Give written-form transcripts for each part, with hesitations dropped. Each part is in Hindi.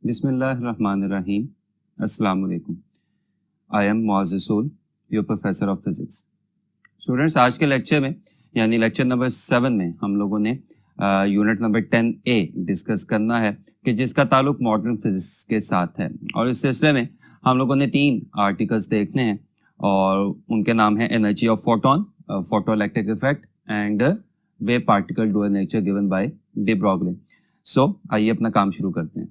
बिस्मिल्लाहिर्रहमानिर्रहीम। अस्सलाम वालेकुम। आई एम मुअज़्ज़ रसूल, your professor of physics. Students, आज के लेक्चर में यानी लेक्चर नंबर 7 में हम लोगों ने यूनिट नंबर 10A डिस्कस करना है कि जिसका ताल्लुक मॉडर्न फिजिक्स के साथ है। और इस सिलसिले में हम लोगों ने 3 आर्टिकल्स देखने हैं और उनके नाम है energy of photon, photoelectric effect and wave particle dual nature given by de Broglie. So आइए अपना काम शुरू करते हैं।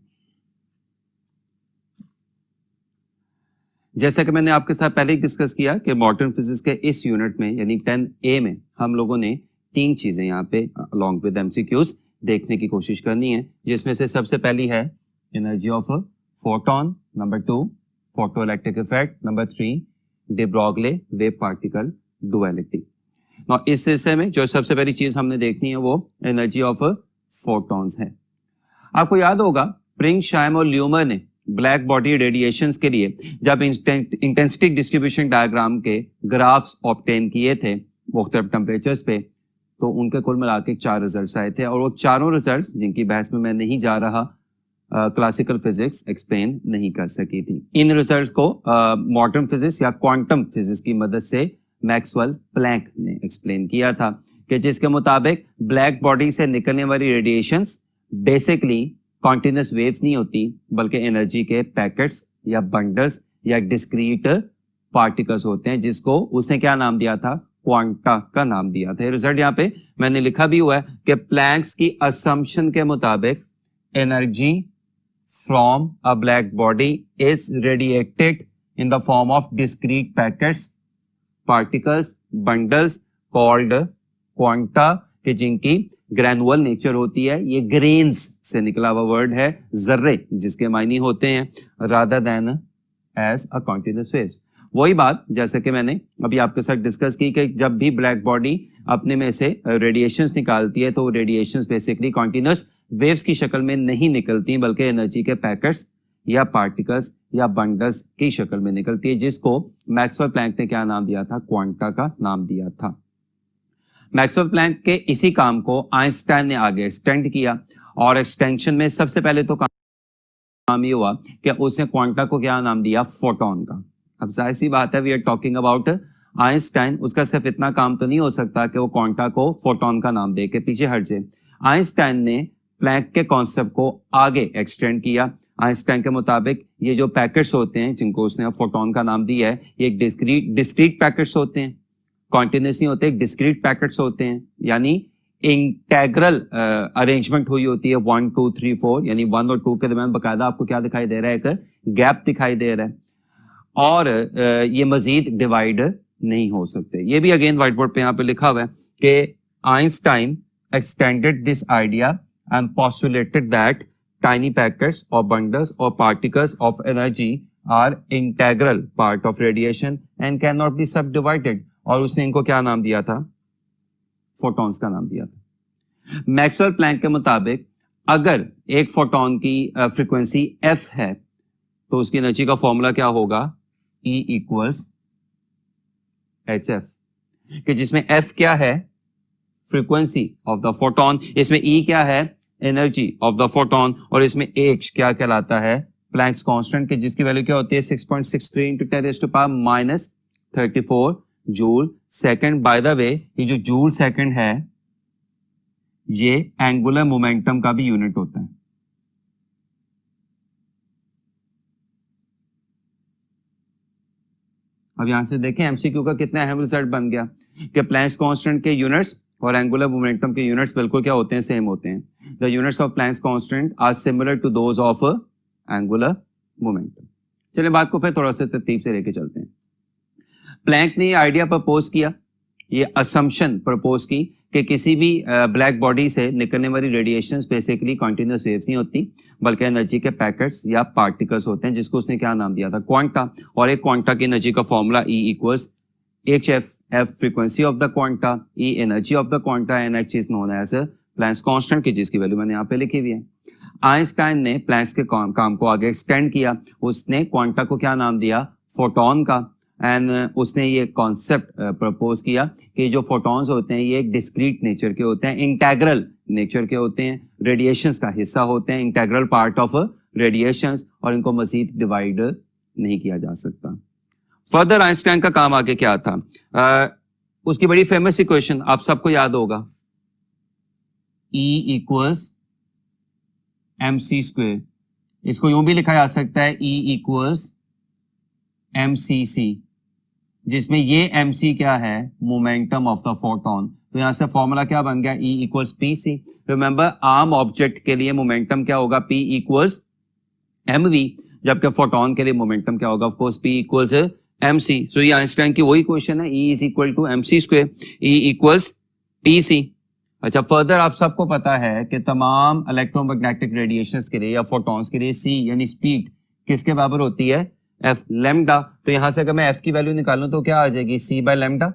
जैसा कि मैंने आपके साथ पहले ही डिस्कस किया कि मॉडर्न फिजिक्स के इस यूनिट में यानी 10A में हम लोगों ने 3 चीजें यहाँ पे अलॉन्ग विद एमसीक्यूज देखने की कोशिश करनी है, जिसमें से सबसे पहली है energy of photon, number 2 photoelectric effect, number 3 de Broglie wave particle duality. इस सिलसिले में जो सबसे पहली चीज हमने देखनी है वो एनर्जी ऑफ फोटॉन्स है। आपको याद होगा प्रिंग, शाइम और ल्यूमर ने ब्लैक बॉडी रेडिएशंस के लिए जब इंटेंसिटी डिस्ट्रीब्यूशन डायग्राम के ग्राफ्स ऑब्टेन किए थे मुख्तलिफ टेम्परेचर्स पे, तो उनके कुल मिला के 4 रिजल्ट्स आए थे और वो चारों रिजल्ट्स जिनकी बहस में मैं नहीं जा रहा, क्लासिकल फिजिक्स एक्सप्लेन नहीं कर सकी थी। इन रिजल्ट्स को मॉडर्न फिजिक्स या क्वांटम फिजिक्स की मदद से मैक्सवेल प्लैंक ने एक्सप्लेन किया था कि जिसके मुताबिक ब्लैक बॉडी से निकलने वाली रेडिएशंस बेसिकली कॉन्टिन्यूस वेव्स नहीं होती, बल्कि एनर्जी के पैकेट्स या बंडल्स या डिस्क्रीट पार्टिकल्स होते हैं, जिसको उसने क्या नाम दिया था, क्वांटा का नाम दिया था। रिजल्ट यहाँ पे मैंने लिखा भी हुआ है कि प्लैंक्स की असम्पशन के मुताबिक energy from a black body is radiated in the form of discrete packets, particles, bundles called quanta, कि जिनकी ग्रैनुअल नेचर होती है। ये ग्रेन्स से निकला हुआ वर्ड है, जर्रे जिसके मायने होते हैं rather than as a continuous waves. वही बात जैसे कि मैंने अभी आपके साथ डिस्कस की कि जब भी ब्लैक बॉडी अपने में से रेडिएशंस निकालती है तो रेडिएशंस बेसिकली कॉन्टिन्यूस वेव्स की शक्ल में नहीं निकलती, बल्कि एनर्जी के पैकेट्स या पार्टिकल्स या बंडल्स की शक्ल में निकलती है, जिसको मैक्सवेल प्लैंक ने क्या नाम दिया था, क्वांटा का नाम दिया था। मैक्सवेल प्लैंक के इसी काम को आइंस्टाइन ने आगे एक्सटेंड किया और एक्सटेंशन में सबसे पहले तो काम ये हुआ कि उसने क्वांटा को क्या नाम दिया, फोटोन का। अब जाहिर सी बात है, we are talking about Einstein, उसका सिर्फ इतना काम तो नहीं हो सकता कि वो क्वांटा को फोटोन का नाम दे के पीछे हट जाए। आइंस्टाइन ने प्लैंक के कॉन्सेप्ट को आगे एक्सटेंड किया। आइंस्टाइन के मुताबिक ये जो पैकेट्स होते हैं जिनको उसने फोटोन का नाम दिया है, ये डिस्क्रीट पैकेट्स होते हैं, कॉन्टिन्यूस नहीं होते, डिस्क्रीट पैकेट्स होते हैं, यानी इंटेग्रल अरेंजमेंट हुई होती है 1 2 3 4, यानी 1 और 2 के दरमियान बकायदा आपको क्या दिखाई दे रहा है, एक गैप दिखाई दे रहा है, और ये मजीद डिवाइड नहीं हो सकते। ये भी अगेन व्हाइट बोर्ड पे यहाँ पे लिखा हुआ है कि Einstein extended this idea and postulated that tiny packets और बंडल्स और particles of energy are integral part of radiation and can not be subdivided, और उसने इनको क्या नाम दिया था, फोटॉन्स का नाम दिया था। मैक्सवेल प्लैंक के मुताबिक अगर एक फोटॉन की फ्रीक्वेंसी f है तो उसकी एनर्जी का फॉर्मूला क्या होगा, E इक्वल्स hf, कि जिसमें f क्या है, फ्रीक्वेंसी ऑफ द फोटोन, इसमें E क्या है, एनर्जी ऑफ द फोटोन, और इसमें h क्या कहलाता है, प्लैंक्स कांस्टेंट, कि जिसकी वैल्यू क्या होती है 6.63 into 10⁻⁻34 joule second. Bye the वे ये जो जूल सेकंड है ये एंगुलर मोमेंटम का भी यूनिट होता है। अब यहां से देखें एमसीक्यू का कितना अहम रिजल्ट बन गया कि प्लैंक्स कांस्टेंट के यूनिट्स और एंगुलर मोमेंटम के यूनिट्स बिल्कुल क्या होते हैं, सेम होते हैं। The units of Planck's constant are similar to those of angular momentum. चलिए बात को फिर थोड़ा सा तरतीब से लेके चलते हैं। प्लैंक ने ये आइडिया प्रपोज किया, ये असम्पशन प्रपोज की कि किसी भी ब्लैक बॉडी से निकलने वाली रेडिएशंस बेसिकली कॉन्टिन्यूस वेव्स नहीं होती, बल्कि एनर्जी के पैकेट्स या पार्टिकल्स होते हैं, जिसको उसने क्या नाम दिया था, क्वांटा। और एक क्वांटा की एनर्जी का formula E equals hf, f frequency of the quanta, E energy of the quanta, and h is known as Planck's constant, की जिसकी वैल्यू मैंने यहाँ पे लिखी हुई है। आइंस्टाइन ने प्लैंक्स के काम को आगे एक्सटेंड किया, उसने क्वांटा को क्या नाम दिया, फोटोन का, एंड उसने ये कॉन्सेप्ट प्रपोज किया कि जो फोटॉन्स होते हैं ये एक डिस्क्रीट नेचर के होते हैं, इंटेग्रल नेचर के होते हैं, रेडिएशंस का हिस्सा होते हैं, इंटेग्रल पार्ट ऑफ रेडिएशंस और इनको मजीद डिवाइड नहीं किया जा सकता। फर्दर आइंस्टाइन का काम आगे क्या था? उसकी बड़ी फेमस इक्वेशन आप सबको याद होगा, E इक्वल्स mc स्क्वेयर। इसको यूं भी लिखा जा सकता है E इक्वल्स mcc, जिसमें ये mc क्या है? Momentum of the photon. तो यहां से फॉर्मूला क्या बन गया? E equals pc। रिमेंबर आर्म ऑब्जेक्ट के लिए मोमेंटम क्या होगा? P इक्वल्स mv, जबकि फोटोन के लिए मोमेंटम क्या होगा? Of course P equals mc। So ये आइंस्टाइन की वही क्वेश्चन है, E is equal to mc square, E equals pc। अच्छा, फर्दर आप सबको पता है कि तमाम इलेक्ट्रोमैग्नेटिक रेडिएशंस के लिए या फोटॉन्स के लिए c यानी स्पीड किसके बराबर होती है? f lambda. तो यहां से अगर मैं f की वैल्यू निकालूं तो क्या आ जाएगी? c by lambda.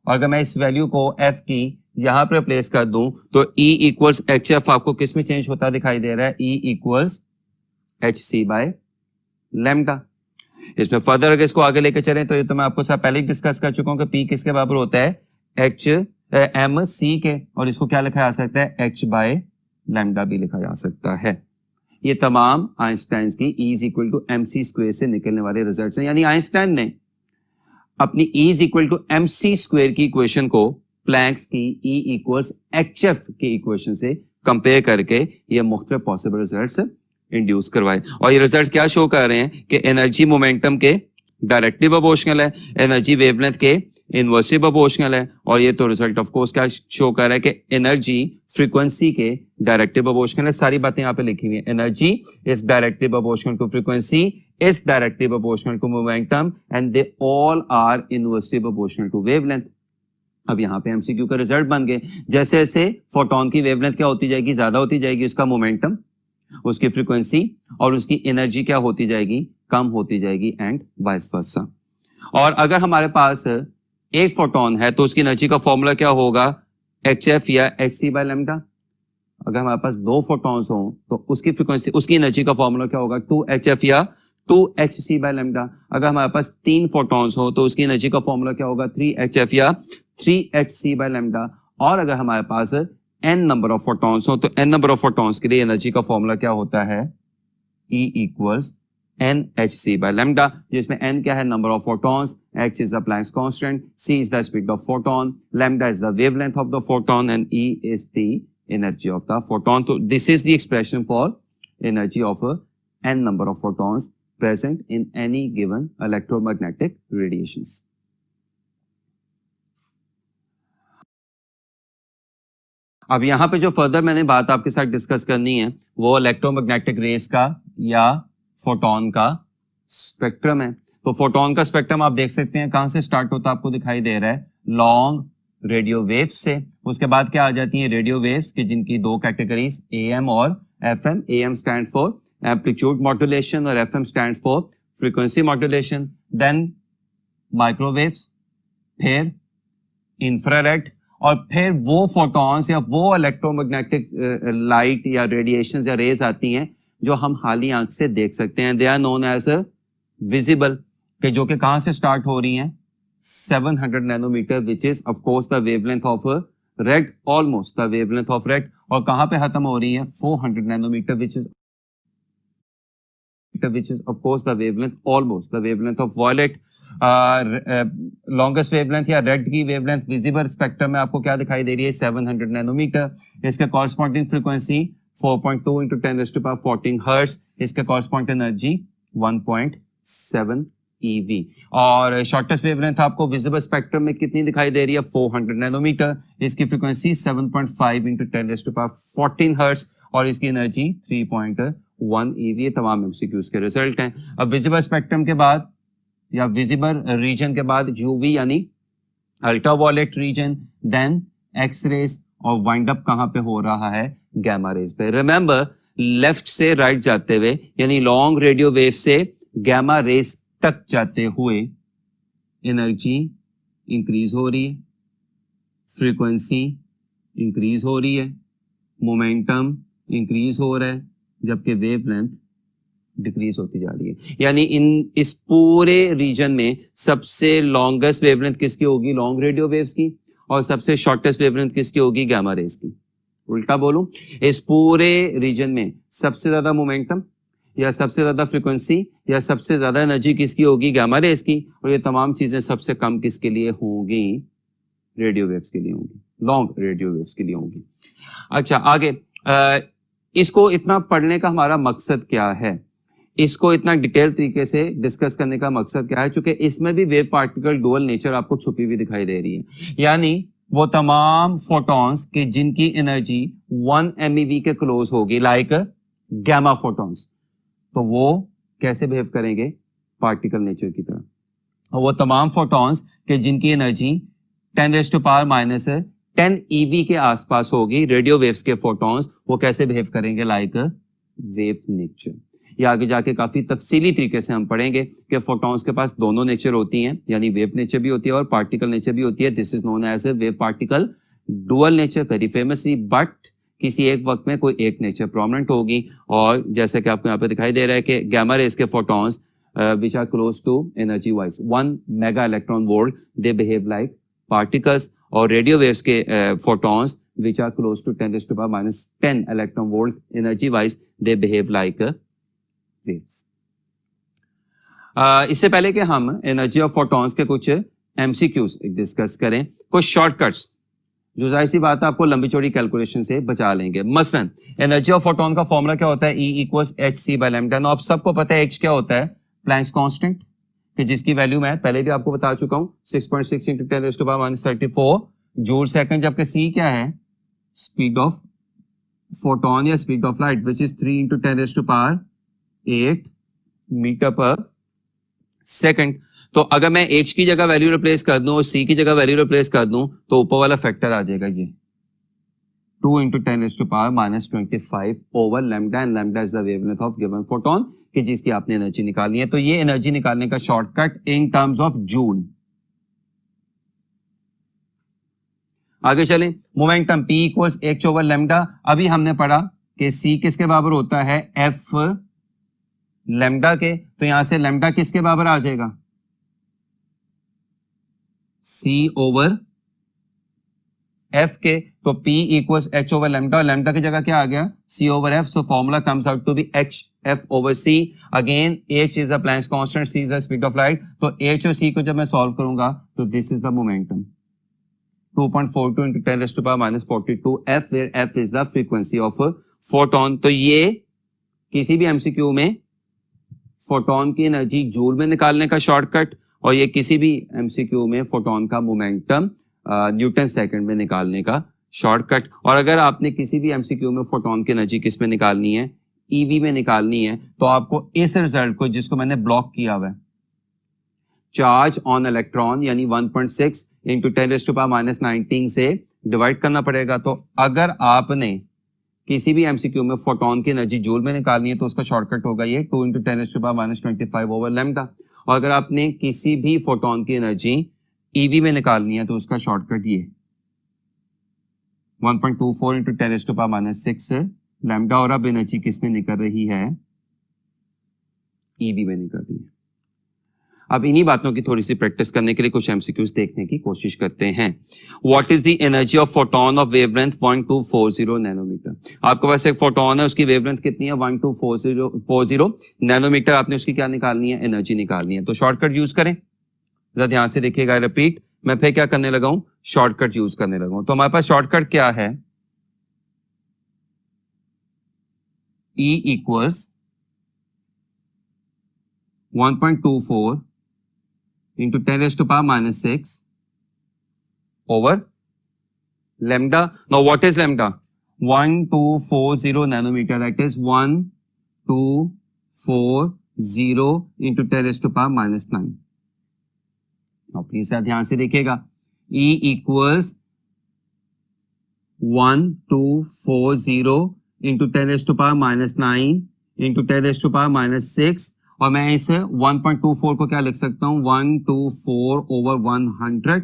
और अगर मैं इस वैल्यू को f की यहां पर प्लेस कर दूं तो E इक्वल्स hf आपको किस में चेंज होता दिखाई दे रहा है? E equals hc by lambda. इसमें फर्दर अगर इसको आगे लेके चलें तो ये तो मैं आपको सब पहले ही डिस्कस कर चुका हूं कि P किसके बराबर होता है? एम सी के, और इसको क्या लिखा जा सकता है? एच बाय लैम्डा भी लिखा जा सकता है। ये तमाम आइंस्टाइन की E is equal to mc square से निकलने वाले रिजल्ट्स हैं। यानी आइंस्टाइन ने अपनी E is equal to mc square की इक्वेशन को प्लैंक्स की E इक्वल्स hf की इक्वेशन से कंपेयर करके ये मुख्तलिफ पॉसिबल रिजल्ट्स इंड्यूस करवाए। और ये रिजल्ट क्या शो कर रहे हैं कि एनर्जी मोमेंटम के डायरेक्टली प्रोपोर्शनल है, एनर्जी वेवलेंथ के इनवर्सली प्रोपोर्शनल है, और ये तो रिजल्ट ऑफ कोर्स क्या शो कर रहा है कि एनर्जी फ्रीक्वेंसी के डायरेक्टली प्रोपोर्शनल है। सारी बातें यहाँ पे लिखी हुई है। Energy is directly proportional to frequency, is directly proportional to momentum, and they all are inversely proportional to wavelength. अब यहाँ पे एमसीक्यू का रिजल्ट बन गए। जैसे जैसे फोटोन की वेवलेंथ क्या होती जाएगी? ज्यादा होती जाएगी, उसका मोमेंटम, उसकी फ्रीक्वेंसी और उसकी एनर्जी क्या होती जाएगी? कम होती जाएगी, एंड वाइस वर्सा। और अगर हमारे पास एक फोटोन है तो उसकी एनर्जी का फॉर्मूला क्या होगा? HF या HC बाय लैम्डा। अगर हमारे पास दो फोटॉन्स हो तो उसकी फ्रीक्वेंसी, उसकी एनर्जी का फॉर्मूला क्या होगा? 2HF या 2HC बाय लैम्डा। अगर हमारे पास तीन फोटॉन्स हो तो उसकी एनर्जी का फॉर्मूला क्या होगा? 3HF या 3HC बाय लैम्डा। और अगर हमारे पास n नंबर ऑफ फोटॉन्स हो तो n नंबर ऑफ फोटॉन्स के लिए एनर्जी का फॉर्मूला क्या होता है? E equals NHC by lambda, जिसमें n क्या है? Number of photons, h is the Planck's constant, c is the speed of photon, lambda is the wavelength of the photon, and E is the energy of the photon. So this is the expression for energy of n number of photons present in any given electromagnetic radiations. अब यहाँ पे जो फर्दर मैंने बात आपके साथ डिस्कस करनी है वो इलेक्ट्रोमैग्नेटिक रेस का या फोटोन का स्पेक्ट्रम है। तो फोटोन का स्पेक्ट्रम आप देख सकते हैं कहां से स्टार्ट होता है, आपको दिखाई दे रहा है लॉन्ग रेडियो वेव्स से। उसके बाद क्या आ जाती है? रेडियो वेव्स की, जिनकी दो कैटेगरीज AM और FM। AM stand for amplitude modulation और FM stand for frequency modulation. Then microwaves, फिर इंफ्रारेड, और फिर वो फोटॉन्स या वो इलेक्ट्रोमैग्नेटिक लाइट या रेडिएशंस या रेज आती हैं जो हम हाली आंख से देख सकते हैं। They are known as visible, कि जो कि कहां से स्टार्ट हो रही हैं? 700 nanometre, which is of course the wavelength of red, almost the wavelength of red. और कहां पे खत्म हो रही है? 400 nanometre, which is of course the wavelength, almost the wavelength of violet. Longest wavelength या रेड की वेवलेंथ विजिबल स्पेक्ट्रम में आपको क्या दिखाई दे रही है? 700 नैनोमीटर। इसके कॉरस्पॉन्डिंग फ्रीक्वेंसी 4.2 into 10⁻14 हर्ट्ज। इसके कॉरस्पॉन्डिंग एनर्जी 1.7 EV। और शॉर्टेस्ट वेवलेंथ आपको विजिबल स्पेक्ट्रम में कितनी दिखाई दे रही है? 400 नैनोमीटर। इसकी फ्रीक्वेंसी 7.5 into 10⁻14 हर्ट्ज और इसकी एनर्जी 3.1 EV। तमाम एमसीक्यूज के रिजल्ट हैं। अब विजिबल स्पेक्ट्रम के बाद या विजिबल रीजन के बाद यूवी यानी ultraviolet region, then X rays, और वाइंड अप कहां पे हो रहा है? गैमा रेज पे। रिमेंबर, लेफ्ट से राइट जाते हुए यानी लॉन्ग रेडियो वेव से गैमा रेज तक जाते हुए एनर्जी इंक्रीज हो रही है, फ्रीक्वेंसी इंक्रीज हो रही है, मोमेंटम इंक्रीज हो रहा है, जबकि वेवलेंथ डिक्रीज होती जा रही है। यानी इस पूरे रीजन में सबसे लॉन्गेस्ट वेवलेंथ किसकी होगी? लॉन्ग रेडियो वेव्स की। और सबसे शॉर्टेस्ट वेवलेंथ किसकी होगी? गैमा रेज की। उल्टा बोलूं, इस पूरे रीजन में सबसे ज्यादा मोमेंटम या सबसे ज्यादा फ्रीक्वेंसी या सबसे ज्यादा एनर्जी किसकी होगी? गामा रेज की। और ये तमाम चीजें सबसे कम किसके लिए होंगी? रेडियो वेव्स के लिए होंगी, लॉन्ग रेडियो वेव्स के लिए होंगी। अच्छा आगे, इसको इतना पढ़ने का हमारा मकसद क्या है? इसको इतना डिटेल तरीके से डिस्कस करने का मकसद क्या है? क्योंकि इसमें भी वेव पार्टिकल डुअल नेचर आपको छुपी हुई दिखाई दे रही है। यानी वो तमाम फोटॉन्स के जिनकी एनर्जी 1 MeV के क्लोज होगी, लाइक गैमा फोटॉन्स, तो वो कैसे बिहेव करेंगे? पार्टिकल नेचर की तरह। और वो तमाम फोटॉन्स के जिनकी एनर्जी 10⁻⁻10 EV के आसपास होगी, रेडियो वेव्स के फोटॉन्स, वो कैसे बिहेव करेंगे? Like wave nature. ये आगे जाके काफी तफसीली तरीके से हम पढ़ेंगे कि फोटॉन्स के पास दोनों नेचर होती हैं, यानी वेव नेचर भी होती है और पार्टिकल नेचर भी होती है। This is known as a wave particle dual nature very famously, but किसी एक वक्त में कोई एक नेचर प्रोमिनेंट होगी। और जैसे कि आपको यहाँ पे दिखाई दे रहा है कि गैमा रेज के photons which are close to energy wise 1 mega electron volt, they behave like particles. और रेडियो वेव्स के photons which are close to 10⁻⁻10 electron volt energy wise, they behave like wave. इससे पहले कि हम एनर्जी ऑफ फोटॉन्स के कुछ एमसीक्यूज डिस्कस करें, कुछ शॉर्टकट्स जो जाहिर सी बात है आपको लंबी चौड़ी कैलकुलेशन से बचा लेंगे। मसलन एनर्जी ऑफ फोटॉन का फॉर्मूला क्या होता है? E = hc/λ। आप सबको पता है h क्या होता है? प्लैंक्स कांस्टेंट, कि जिसकी वैल्यू मैं पहले भी आपको बता चुका हूं 6.6 × 10⁻⁻34 जूल सेकंड, जबकि c क्या है? स्पीड ऑफ फोटोन या speed of light which is 3 × 10⁸8 metre per second. तो अगर मैं h की जगह वैल्यू रिप्लेस कर दूं और c की जगह वैल्यू रिप्लेस कर दूं तो ऊपर वाला फैक्टर आ जाएगा ये 2 × 10⁻⁻25 over lambda, and lambda is the wavelength of given photon, कि जिसकी आपने एनर्जी निकालनी है। तो ये एनर्जी निकालने का shortcut in terms of joule. आगे चलें, momentum P = h over lambda. अभी हमने पढ़ा कि c किसके बराबर होता है? f लैम्डा के। तो यहां से लैम्डा किसके बराबर आ जाएगा? c ओवर f के। तो P = h ओवर लैम्डा, और लैम्डा की जगह क्या आ गया? c over f। So formula comes out to be hf over c। Again h is a Planck's constant, c is the speed of light. तो h और c को जब मैं सॉल्व करूंगा तो this is the momentum 2.42 × 10⁻42 f, where f is the frequency of a photon। तो ये किसी भी एमसीक्यू में फोटोन की एनर्जी जूल में निकालने का शॉर्टकट, और ये किसी भी एमसीक्यू में फोटोन का मोमेंटम न्यूटन सेकंड में निकालने का शॉर्टकट। और अगर आपने किसी भी एमसीक्यू में फोटोन की एनर्जी किस में निकालनी है? ईवी में निकालनी है, तो आपको इस रिजल्ट को, जिसको मैंने ब्लॉक किया हुआ है, चार्ज ऑन इलेक्ट्रॉन यानी 1.6 × 10⁻⁻19 से डिवाइड करना पड़ेगा। तो अगर आपने किसी भी एमसीक्यू में फोटोन की एनर्जी जूल में निकालनी है तो उसका शॉर्टकट होगा ये 2 × 10⁻⁻25 ओवर लैम्डा। और अगर आपने किसी भी फोटोन की एनर्जी ईवी में निकालनी है तो उसका शॉर्टकट ये 1.24 × 10⁻6 लैम्डा। और अब एनर्जी किस में निकल रही है? ईवी में निकल रही है। अब इन्हीं बातों की थोड़ी सी प्रैक्टिस करने के लिए कुछ एमसीक्यूज देखने की कोशिश करते हैं। What is the energy of photon of wavelength 1240 nanometre? आपके पास एक फोटोन है, उसकी वेवलेंथ कितनी है? 1240 नैनोमीटर। आपने उसकी क्या निकालनी है? एनर्जी निकालनी है। तो शॉर्टकट यूज करें, जरा ध्यान से देखिएगा। रिपीट, मैं फिर क्या करने लगा हूं? शॉर्टकट यूज करने लगा हूं। तो हमारे पास शॉर्टकट क्या है? E = 1.24 × 10⁻6 over lambda. Now what is lambda? 1240 nanometer. That is 1240 × 10⁻9. Now please ध्यान से देखिएगा। E = 1240 × 10⁻9 × 10⁻6, और मैं इसे 1.24 को क्या लिख सकता हूं? 124/100।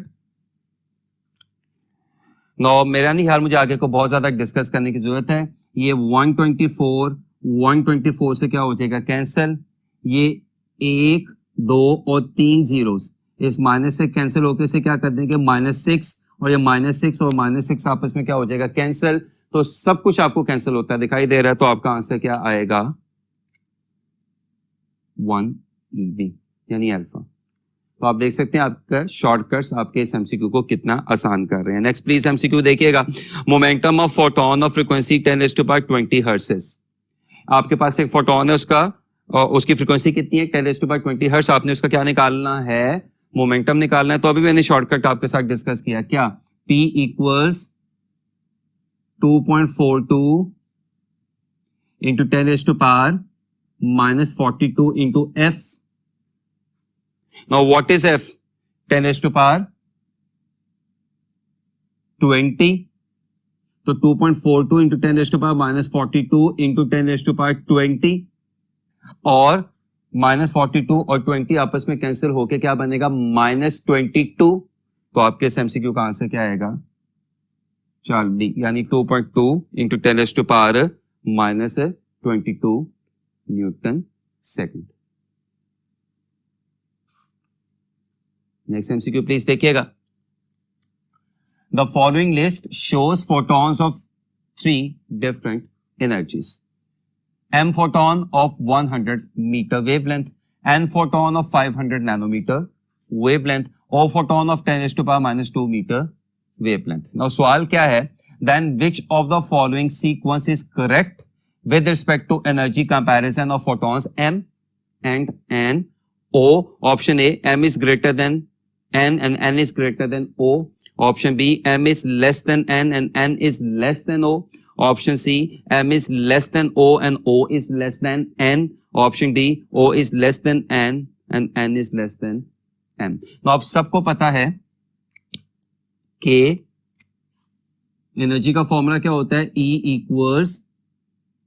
नो, मेरा नहीं ख्याल मुझे आगे को बहुत ज्यादा डिस्कस करने की जरूरत है। ये 124 से क्या हो जाएगा? कैंसिल। ये 1, 2 और 3 जीरोस इस माइनस से कैंसिल होकर से क्या कर देंगे? -6, और ये -6 और -6 आपस में क्या हो जाएगा? कैंसिल। तो सब कुछ आपको कैंसिल होता है दिखाई दे रहा है, तो आपका आंसर क्या आएगा 1 EV यानी अल्फा। तो आप देख सकते हैं आपका शॉर्टकट्स आपके इस एमसीक्यू को कितना आसान कर रहे हैं। नेक्स्ट प्लीज एमसीक्यू देखिएगा। Momentum of photon of frequency 10⁻20 hertz. आपके पास एक फोटोन है, उसकी फ्रीक्वेंसी कितनी है 10⁻20 हर्ट्ज। आपने उसका क्या निकालना है, मोमेंटम निकालना है। तो अभी मैंने शॉर्टकट आपके साथ डिस्कस किया क्या, P equals 2.42 into 10⁻42 into F। Now what is F? 10⁻20, तो 2.42 इंटू 10⁻42 इंटू 10⁻20 और -42 और 20 आपस में कैंसिल होके क्या बनेगा -22। तो आपके इस एमसीक्यू का आंसर क्या आएगा 40 यानी 2.2 into 10⁻22 Newton second. Next MCQ please देखिएगा। The following list shows photons of 3 different energies. M photon of 100 meter wavelength, N photon of 500 nanometer wavelength, O photon of 10⁻⁻2 meter wavelength. Now सवाल क्या है, then which of the following sequence is correct with respect to energy comparison of photons M and N? O, option A, M is greater than N and N is greater than O. Option B, M is less than N and N is less than O. Option C, M is less than O and O is less than N. Option D, O is less than N and N is less than M. तो आप सबको पता है कि एनर्जी का फॉर्मूला क्या होता है, E equals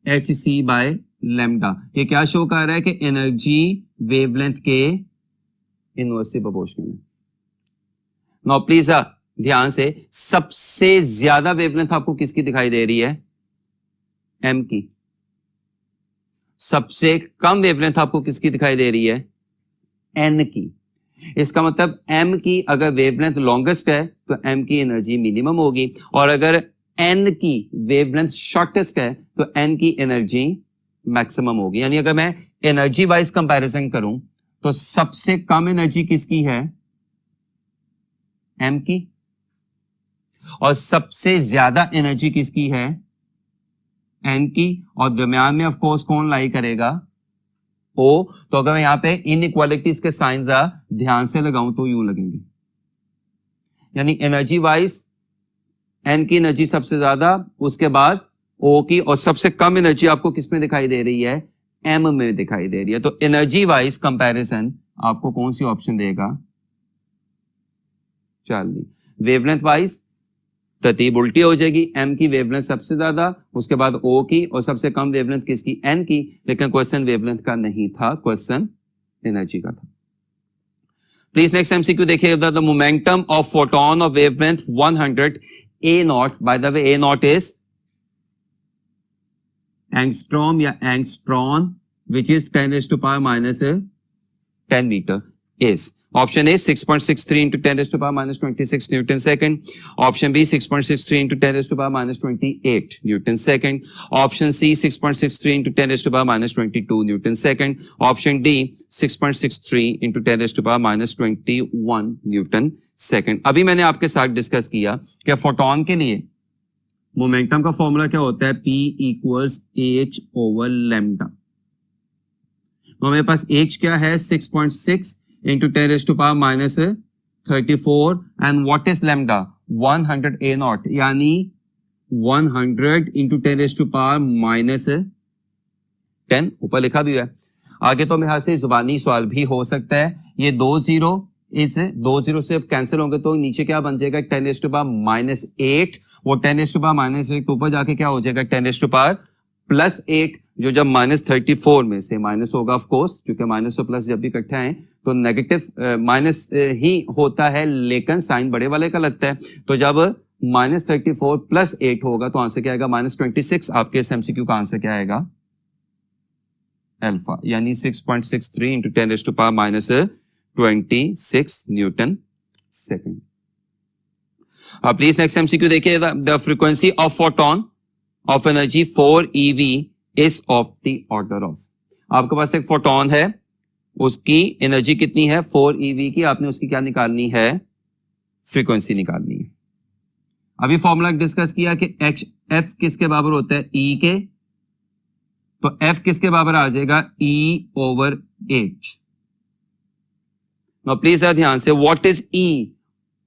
hc by lambda. ये क्या शो कर रहा है कि एनर्जी वेवलेंथ के इनवर्सली प्रोपोर्शनल है। नाउ प्लीज ध्यान से, सबसे ज्यादा वेवलेंथ आपको किसकी दिखाई दे रही है, M की। सबसे कम वेवलेंथ आपको किसकी दिखाई दे रही है, N की। इसका मतलब M की अगर वेवलेंथ लॉन्गेस्ट है तो M की एनर्जी मिनिमम होगी, और अगर N की वेवलेंथ शॉर्टेस्ट है तो N की एनर्जी मैक्सिमम होगी। यानी अगर मैं एनर्जी वाइज कंपैरिजन करूं तो सबसे कम एनर्जी किसकी है, M की, और सबसे ज्यादा एनर्जी किसकी है, N की, और दरम्यान में ऑफ कोर्स कौन लाई करेगा, O। तो अगर मैं यहां पे इनइक्वालिटीज के साइंस ध्यान से लगाऊं तो यूं लगेंगे, यानी एनर्जी वाइज N की एनर्जी सबसे ज्यादा, उसके बाद O की, और सबसे कम एनर्जी आपको किस में दिखाई दे रही है, M में दिखाई दे रही है। तो एनर्जी वाइज कंपैरिजन आपको कौन सी ऑप्शन देगा, 40। वेवलेंथ वाइज तरतीब उल्टी हो जाएगी, M की वेवलेंथ सबसे ज्यादा, उसके बाद O की, और सबसे कम वेवलेंथ किसकी, N की। लेकिन क्वेश्चन वेवलेंथ का नहीं था, क्वेश्चन एनर्जी का था। प्लीज नेक्स्ट एमसीक्यू देखिएगा। The momentum of photon of wavelength 100 A0, by the way A0 is angstrom या angstrom, which is 10⁻⁻10 metre, is option A 6.63 into 10⁻⁻26 Newton second, option B 6.63 into 10⁻⁻28 Newton second, option C 6.63 into 10⁻⁻22 Newton second, option D 6.63 into 10⁻⁻21 Newton second। अभी मैंने आपके साथ डिस्कस किया कि फोटोन के लिए मोमेंटम का फॉर्मूला क्या होता है, P equals H over lambda. तो मेरे पास H क्या है 6.6 into 10⁻⁻34 and what is lambda 100 A0, यानी 100 into 10⁻⁻10 ऊपर लिखा भी है। आगे तो मेरे हाथ से जुबानी सवाल भी हो सकता है। ये 2 जीरो, इस 2 जीरो से कैंसिल होंगे तो नीचे क्या बन जाएगा 10⁻⁻8, वो 10⁻⁻8 ऊपर जाके क्या हो जाएगा 10⁻+8, जो जब -34 में से माइनस होगा ऑफ कोर्स, क्योंकि माइनस और प्लस जब भी इकट्ठे आए तो नेगेटिव माइनस ही होता है, लेकिन साइन बड़े वाले का लगता है। तो जब -34 + 8 होगा तो आंसर क्या आएगा -26। आपके इस एमसीक्यू का आंसर क्या आएगा अल्फा, यानी 6.63 into 10⁻26 newton second. Please next MCQ देखिए। The frequency of photon of energy 4 eV is of the order of. आपके पास एक फोटोन है, उसकी एनर्जी कितनी है 4 eV की, आपने उसकी क्या निकालनी है, फ्रीक्वेंसी निकालनी है। अभी फॉर्मूला डिस्कस किया कि एफ किसके बराबर होता है, ई के, तो एफ किसके बराबर आ जाएगा, ई ओवर एच। नाउ प्लीज ध्यान से, व्हाट इज ई,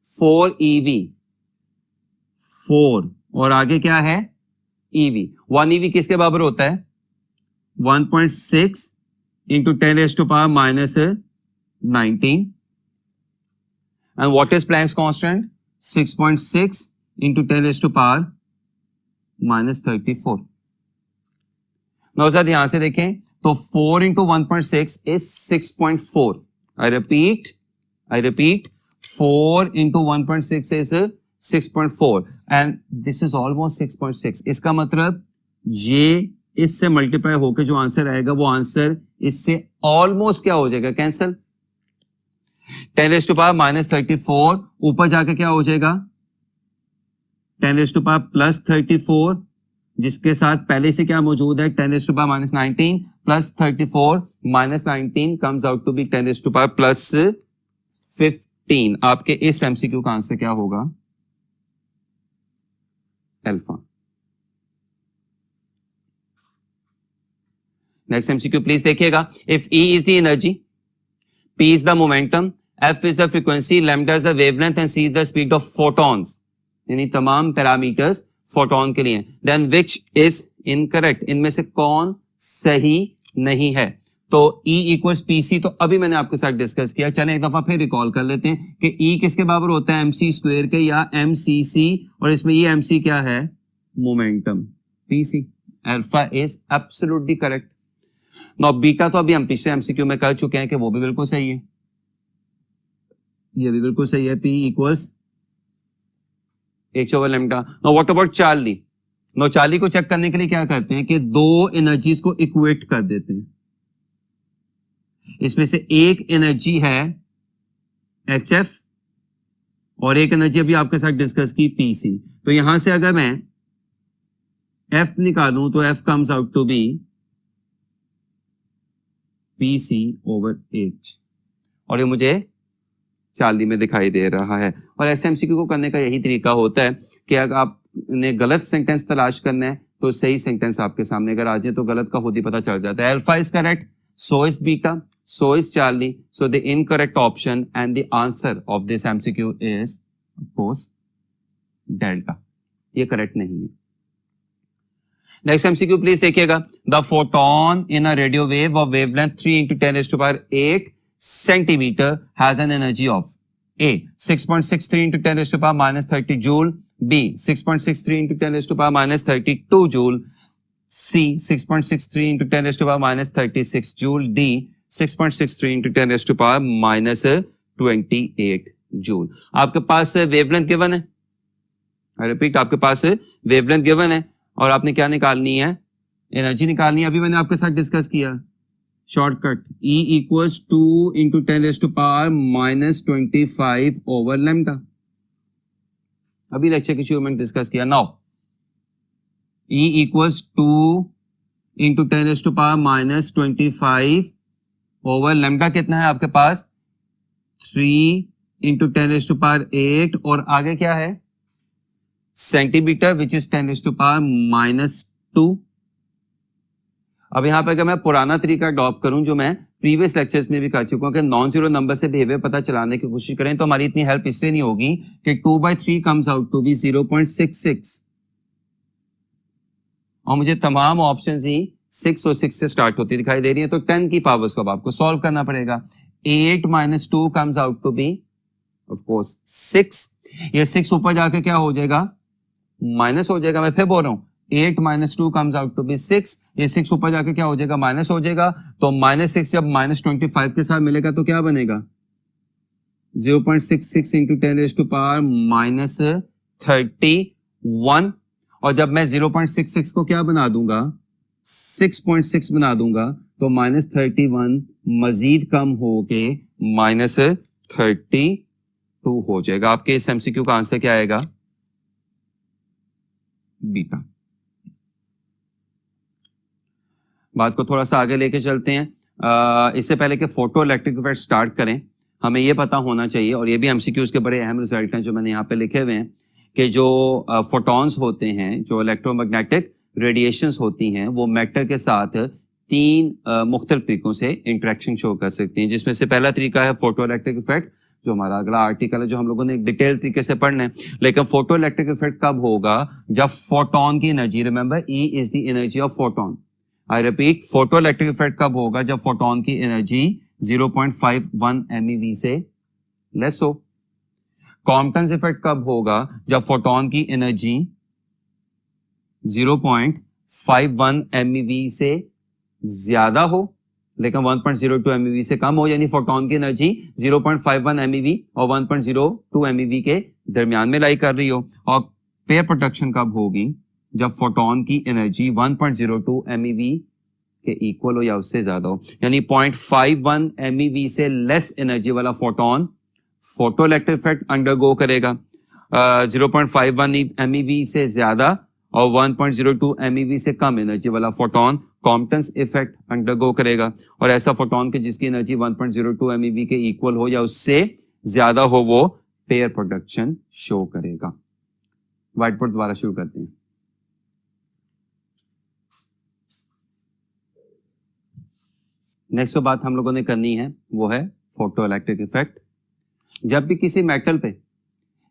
4 eV, 4 और आगे क्या है eV। 1 eV किसके बराबर होता है, 1.6 into 10⁻⁻19। And what is Planck's constant, 6.6 into 10⁻34। Now sir ध्यान से देखें, तो 4 into 1.6 is 6.4। I repeat 4 into 1.6 is 6.4 and this is almost 6.6। इसका मतलब ये इससे मल्टीप्लाई होकर जो आंसर आएगा वो आंसर इससे ऑलमोस्ट क्या हो जाएगा, कैंसल। 10⁻⁻34 ऊपर जाके क्या हो जाएगा, 10⁻+34, जिसके साथ पहले से क्या मौजूद है 10⁻⁻19 plus 34 -19 comes out to be 10⁻+15। आपके इस एमसीक्यू का आंसर क्या होगा, अल्फा। नेक्स्ट एमसीक्यू प्लीज देखिएगा। If E is the energy, P is the momentum, F is the frequency, lambda is the wavelength and C is the speed of photons, यानी तमाम पैरामीटर्स फोटोन के लिए, देन विच इज इनकरेक्ट, इनमें से कौन सही नहीं है। तो E इक्वल्स PC, तो अभी मैंने आपके साथ डिस्कस किया, चलें एक दफा फिर रिकॉल कर लेते हैं कि E किसके बराबर होता है, MC स्क्वायर के या MCC, और इसमें ये MC क्या है, momentum, PC। Alpha is absolutely correct. Now beta तो अभी हम पिछले एमसीक्यू में कर चुके हैं कि वो भी बिल्कुल सही है, ये भी बिल्कुल सही है, P equals h/λ। Now what about Charlie. Now Charlie को चेक करने के लिए क्या करते हैं कि दो एनर्जीज को इक्वेट कर देते हैं। इसमें से एक एनर्जी है HF और एक एनर्जी अभी आपके साथ डिस्कस की PC। तो यहां से अगर मैं F निकालूं तो F comes out to be PC/H, और ये मुझे चार्ली में दिखाई दे रहा है। और एसएमसीक्यू को करने का यही तरीका होता है कि अगर आपने गलत सेंटेंस तलाश करना है तो सही सेंटेंस आपके सामने अगर आ जाए तो गलत का खुद ही पता चल जाता है। Alpha is correct, so is beta, so is Charlie, so the incorrect option and the answer of this MCQ is of course delta. ये करेक्ट नहीं है। नेक्स्ट एमसीक्यू प्लीज देखिएगा। The photon in a radio wave of wavelength 3 × 10⁸ centimeter has an energy of A 6.63 × 10⁻⁻30 joule, B 6.63 × 10⁻⁻32 joule, C 6.63 × 10⁻⁻36 joule, D 6.63 × 10⁻⁻28 joule। आपके पास वेवलेंथ गिवन है, आई रिपीट आपके पास वेवलेंथ गिवन है और आपने क्या निकालनी है, एनर्जी निकालनी है। अभी मैंने आपके साथ डिस्कस किया शॉर्टकट, E इक्वल्स 2 × 10⁻⁻25/λ। अभी लेक्चर के शुरू में डिस्कस किया। नाउ E इक्वल्स 2 × 10⁻⁻25/λ कितना है आपके पास, 3 × 10⁸ और आगे क्या है सेंटीमीटर, विच इज 10⁻⁻2। अब यहां पर अगर मैं पुराना तरीका अडॉप्ट करूं जो मैं प्रीवियस लेक्चर्स में भी कर चुका हूं कि नॉन जीरो नंबर से बिहेवियर पता चलाने की कोशिश करें, तो हमारी इतनी हेल्प इसलिए नहीं होगी कि 2/3 कम्स आउट टू बी 0.66 और मुझे तमाम ऑप्शंस ही 6 और 6 से स्टार्ट होती दिखाई दे रही है। तो 10 की पावर्स को अब आपको सॉल्व करना पड़ेगा। 8 - 2 comes out to be of course 6। ये 6 ऊपर जाके क्या हो जाएगा, माइनस हो जाएगा। मैं फिर बोल रहा हूं 8 - 2 comes out to be 6। ये 6 ऊपर जाके क्या हो जाएगा, माइनस हो जाएगा। तो -6 जब -25 के साथ मिलेगा तो क्या बनेगा, 0.66 × 10⁻⁻31। और जब मैं 0.66 को क्या बना दूंगा, 6.6 बना दूंगा तो -31 मजीद कम होके -32 हो जाएगा। आपके इस एमसीक्यू का आंसर क्या आएगा, बीटा। बात को थोड़ा सा आगे लेके चलते हैं। इससे पहले कि फोटो इलेक्ट्रिक इफेक्ट स्टार्ट करें, हमें ये पता होना चाहिए, और ये भी एमसीक्यूज के बड़े अहम रिजल्ट हैं जो मैंने यहाँ पे लिखे हुए हैं, कि जो फोटॉन्स होते हैं, जो इलेक्ट्रोमैग्नेटिक रेडिएशंस होती हैं, वो मैटर के साथ 3 मुख्तलिफ तरीकों से इंटरेक्शन शो कर सकती हैं, जिसमें से पहला तरीका है फोटो इलेक्ट्रिक इफेक्ट, जो हमारा अगला आर्टिकल है जो हम लोगों ने डिटेल तरीके से पढ़ना है। लेकिन फोटो इलेक्ट्रिक इफेक्ट कब होगा? जब फोटोन की energy, remember E is the energy of photon, I repeat, photo electric effect कब होगा? जब फोटोन की एनर्जी 0.51 MeV से लेस हो। कॉम्पटन्स इफेक्ट कब होगा? जब फोटोन की एनर्जी 0.51 MeV से ज्यादा हो, लेकिन 1.02 MeV से कम हो, यानी फोटोन की एनर्जी 0.51 MeV और 1.02 MeV के दरमियान में लाई कर रही हो। और पेयर प्रोटेक्शन कब होगी? जब फोटोन की एनर्जी 1.02 MeV के इक्वल हो या उससे ज्यादा हो, यानी 0.51 MeV से लेस एनर्जी वाला photon photo electric effect undergo करेगा। 0.51 MeV से ज्यादा और 1.02 MeV से कम एनर्जी वाला फोटोन कॉम्पटन्स इफेक्ट अंडरगो करेगा। और ऐसा फोटोन के जिसकी एनर्जी 1.02 MeV के इक्वल हो या उससे ज्यादा हो, वो पेयर प्रोडक्शन शो करेगा। व्हाइट बोर्ड दोबारा शुरू करते हैं। नेक्स्ट जो बात हम लोगों ने करनी है वो है फोटो इलेक्ट्रिक इफेक्ट। जब भी किसी मेटल पे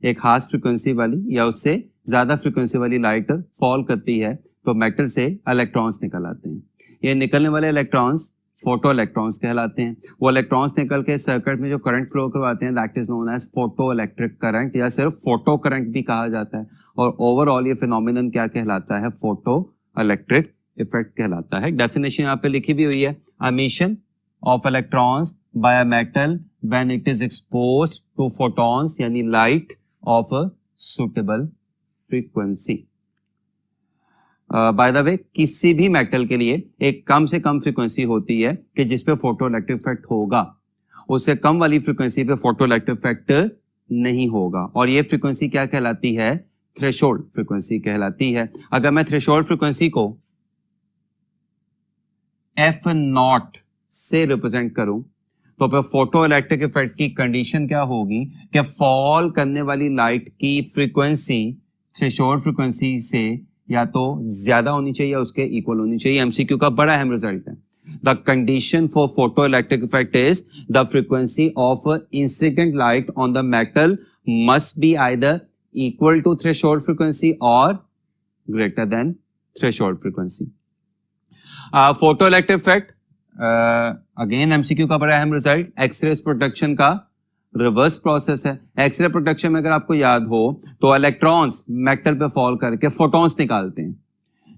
एक खास फ्रीक्वेंसी वाली या उससे ज्यादा फ्रीक्वेंसी वाली लाइट फॉल करती है तो मेटल से इलेक्ट्रॉन्स निकल आते हैं। ये निकलने वाले इलेक्ट्रॉन्स फोटो इलेक्ट्रॉन्स कहलाते हैं। वो इलेक्ट्रॉन्स निकल के सर्किट में जो करंट फ्लो करवाते हैं, that is known as photo electric current, या सिर्फ फोटो करंट भी कहा जाता है। और ओवरऑल ये फिनोमिनन क्या कहलाता है? फोटो इलेक्ट्रिक इफेक्ट कहलाता है। डेफिनेशन यहाँ पे लिखी भी हुई है, emission of electrons by a metal when it is exposed to photons, यानी light of a suitable frequency. Bye the वे, किसी भी मेटल के लिए एक कम से कम फ्रीक्वेंसी होती है कि जिसपे फोटो इलेक्ट्रिक इफेक्ट होगा, उससे कम वाली फ्रीक्वेंसी पे फोटो इलेक्ट्रिक इफेक्ट नहीं होगा। और ये फ्रीक्वेंसी क्या कहलाती है? थ्रेशोल्ड फ्रीक्वेंसी कहलाती है। अगर मैं थ्रेशोल्ड फ्रीक्वेंसी को F0 से रिप्रेजेंट करूं तो फिर फोटो इलेक्ट्रिक इफेक्ट की कंडीशन क्या होगी कि फॉल करने वाली लाइट की फ्रीक्वेंसी थ्रेशोल्ड फ्रीक्वेंसी से या तो ज्यादा होनी चाहिए या उसके इक्वल होनी चाहिए। एमसीक्यू का बड़ा अहम रिजल्ट है। The condition for photo electric effect is the frequency of incident light on the metal must be either equal to threshold frequency और greater than threshold frequency. Photo electric effect again MCQ का बड़ा अहम रिजल्ट, एक्सरे प्रोटेक्शन का रिवर्स प्रोसेस है। एक्सरे प्रोटेक्शन में अगर आपको याद हो तो इलेक्ट्रॉन्स मेटल पे फॉल करके फोटॉन्स निकालते हैं,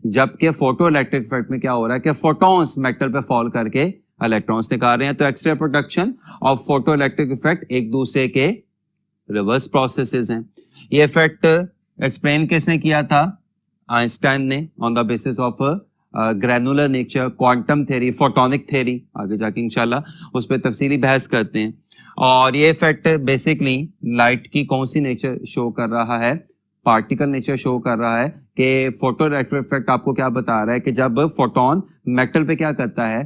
जबकि फोटो इलेक्ट्रिक इफेक्ट में क्या हो रहा है कि फोटॉन्स मेटल पे फॉल करके इलेक्ट्रॉन्स निकाल रहे हैं। तो एक्सरे प्रोटेक्शन और फोटो इलेक्ट्रिक इफेक्ट एक दूसरे के रिवर्स प्रोसेसेस हैं। ये इफेक्ट एक्सप्लेन किसने किया था? आइंस्टाइन ने, on the basis of granular nature, quantum theory, photonic theory. आगे जाके इंशाल्लाह उस पर तफसीली बहस करते हैं। और ये इफेक्ट बेसिकली लाइट की कौन सी नेचर शो कर रहा है? पार्टिकल नेचर शो कर रहा है कि फोटो इलेक्ट्रिक इफेक्ट आपको क्या बता रहा है कि जब फोटोन मेटल पे क्या करता है,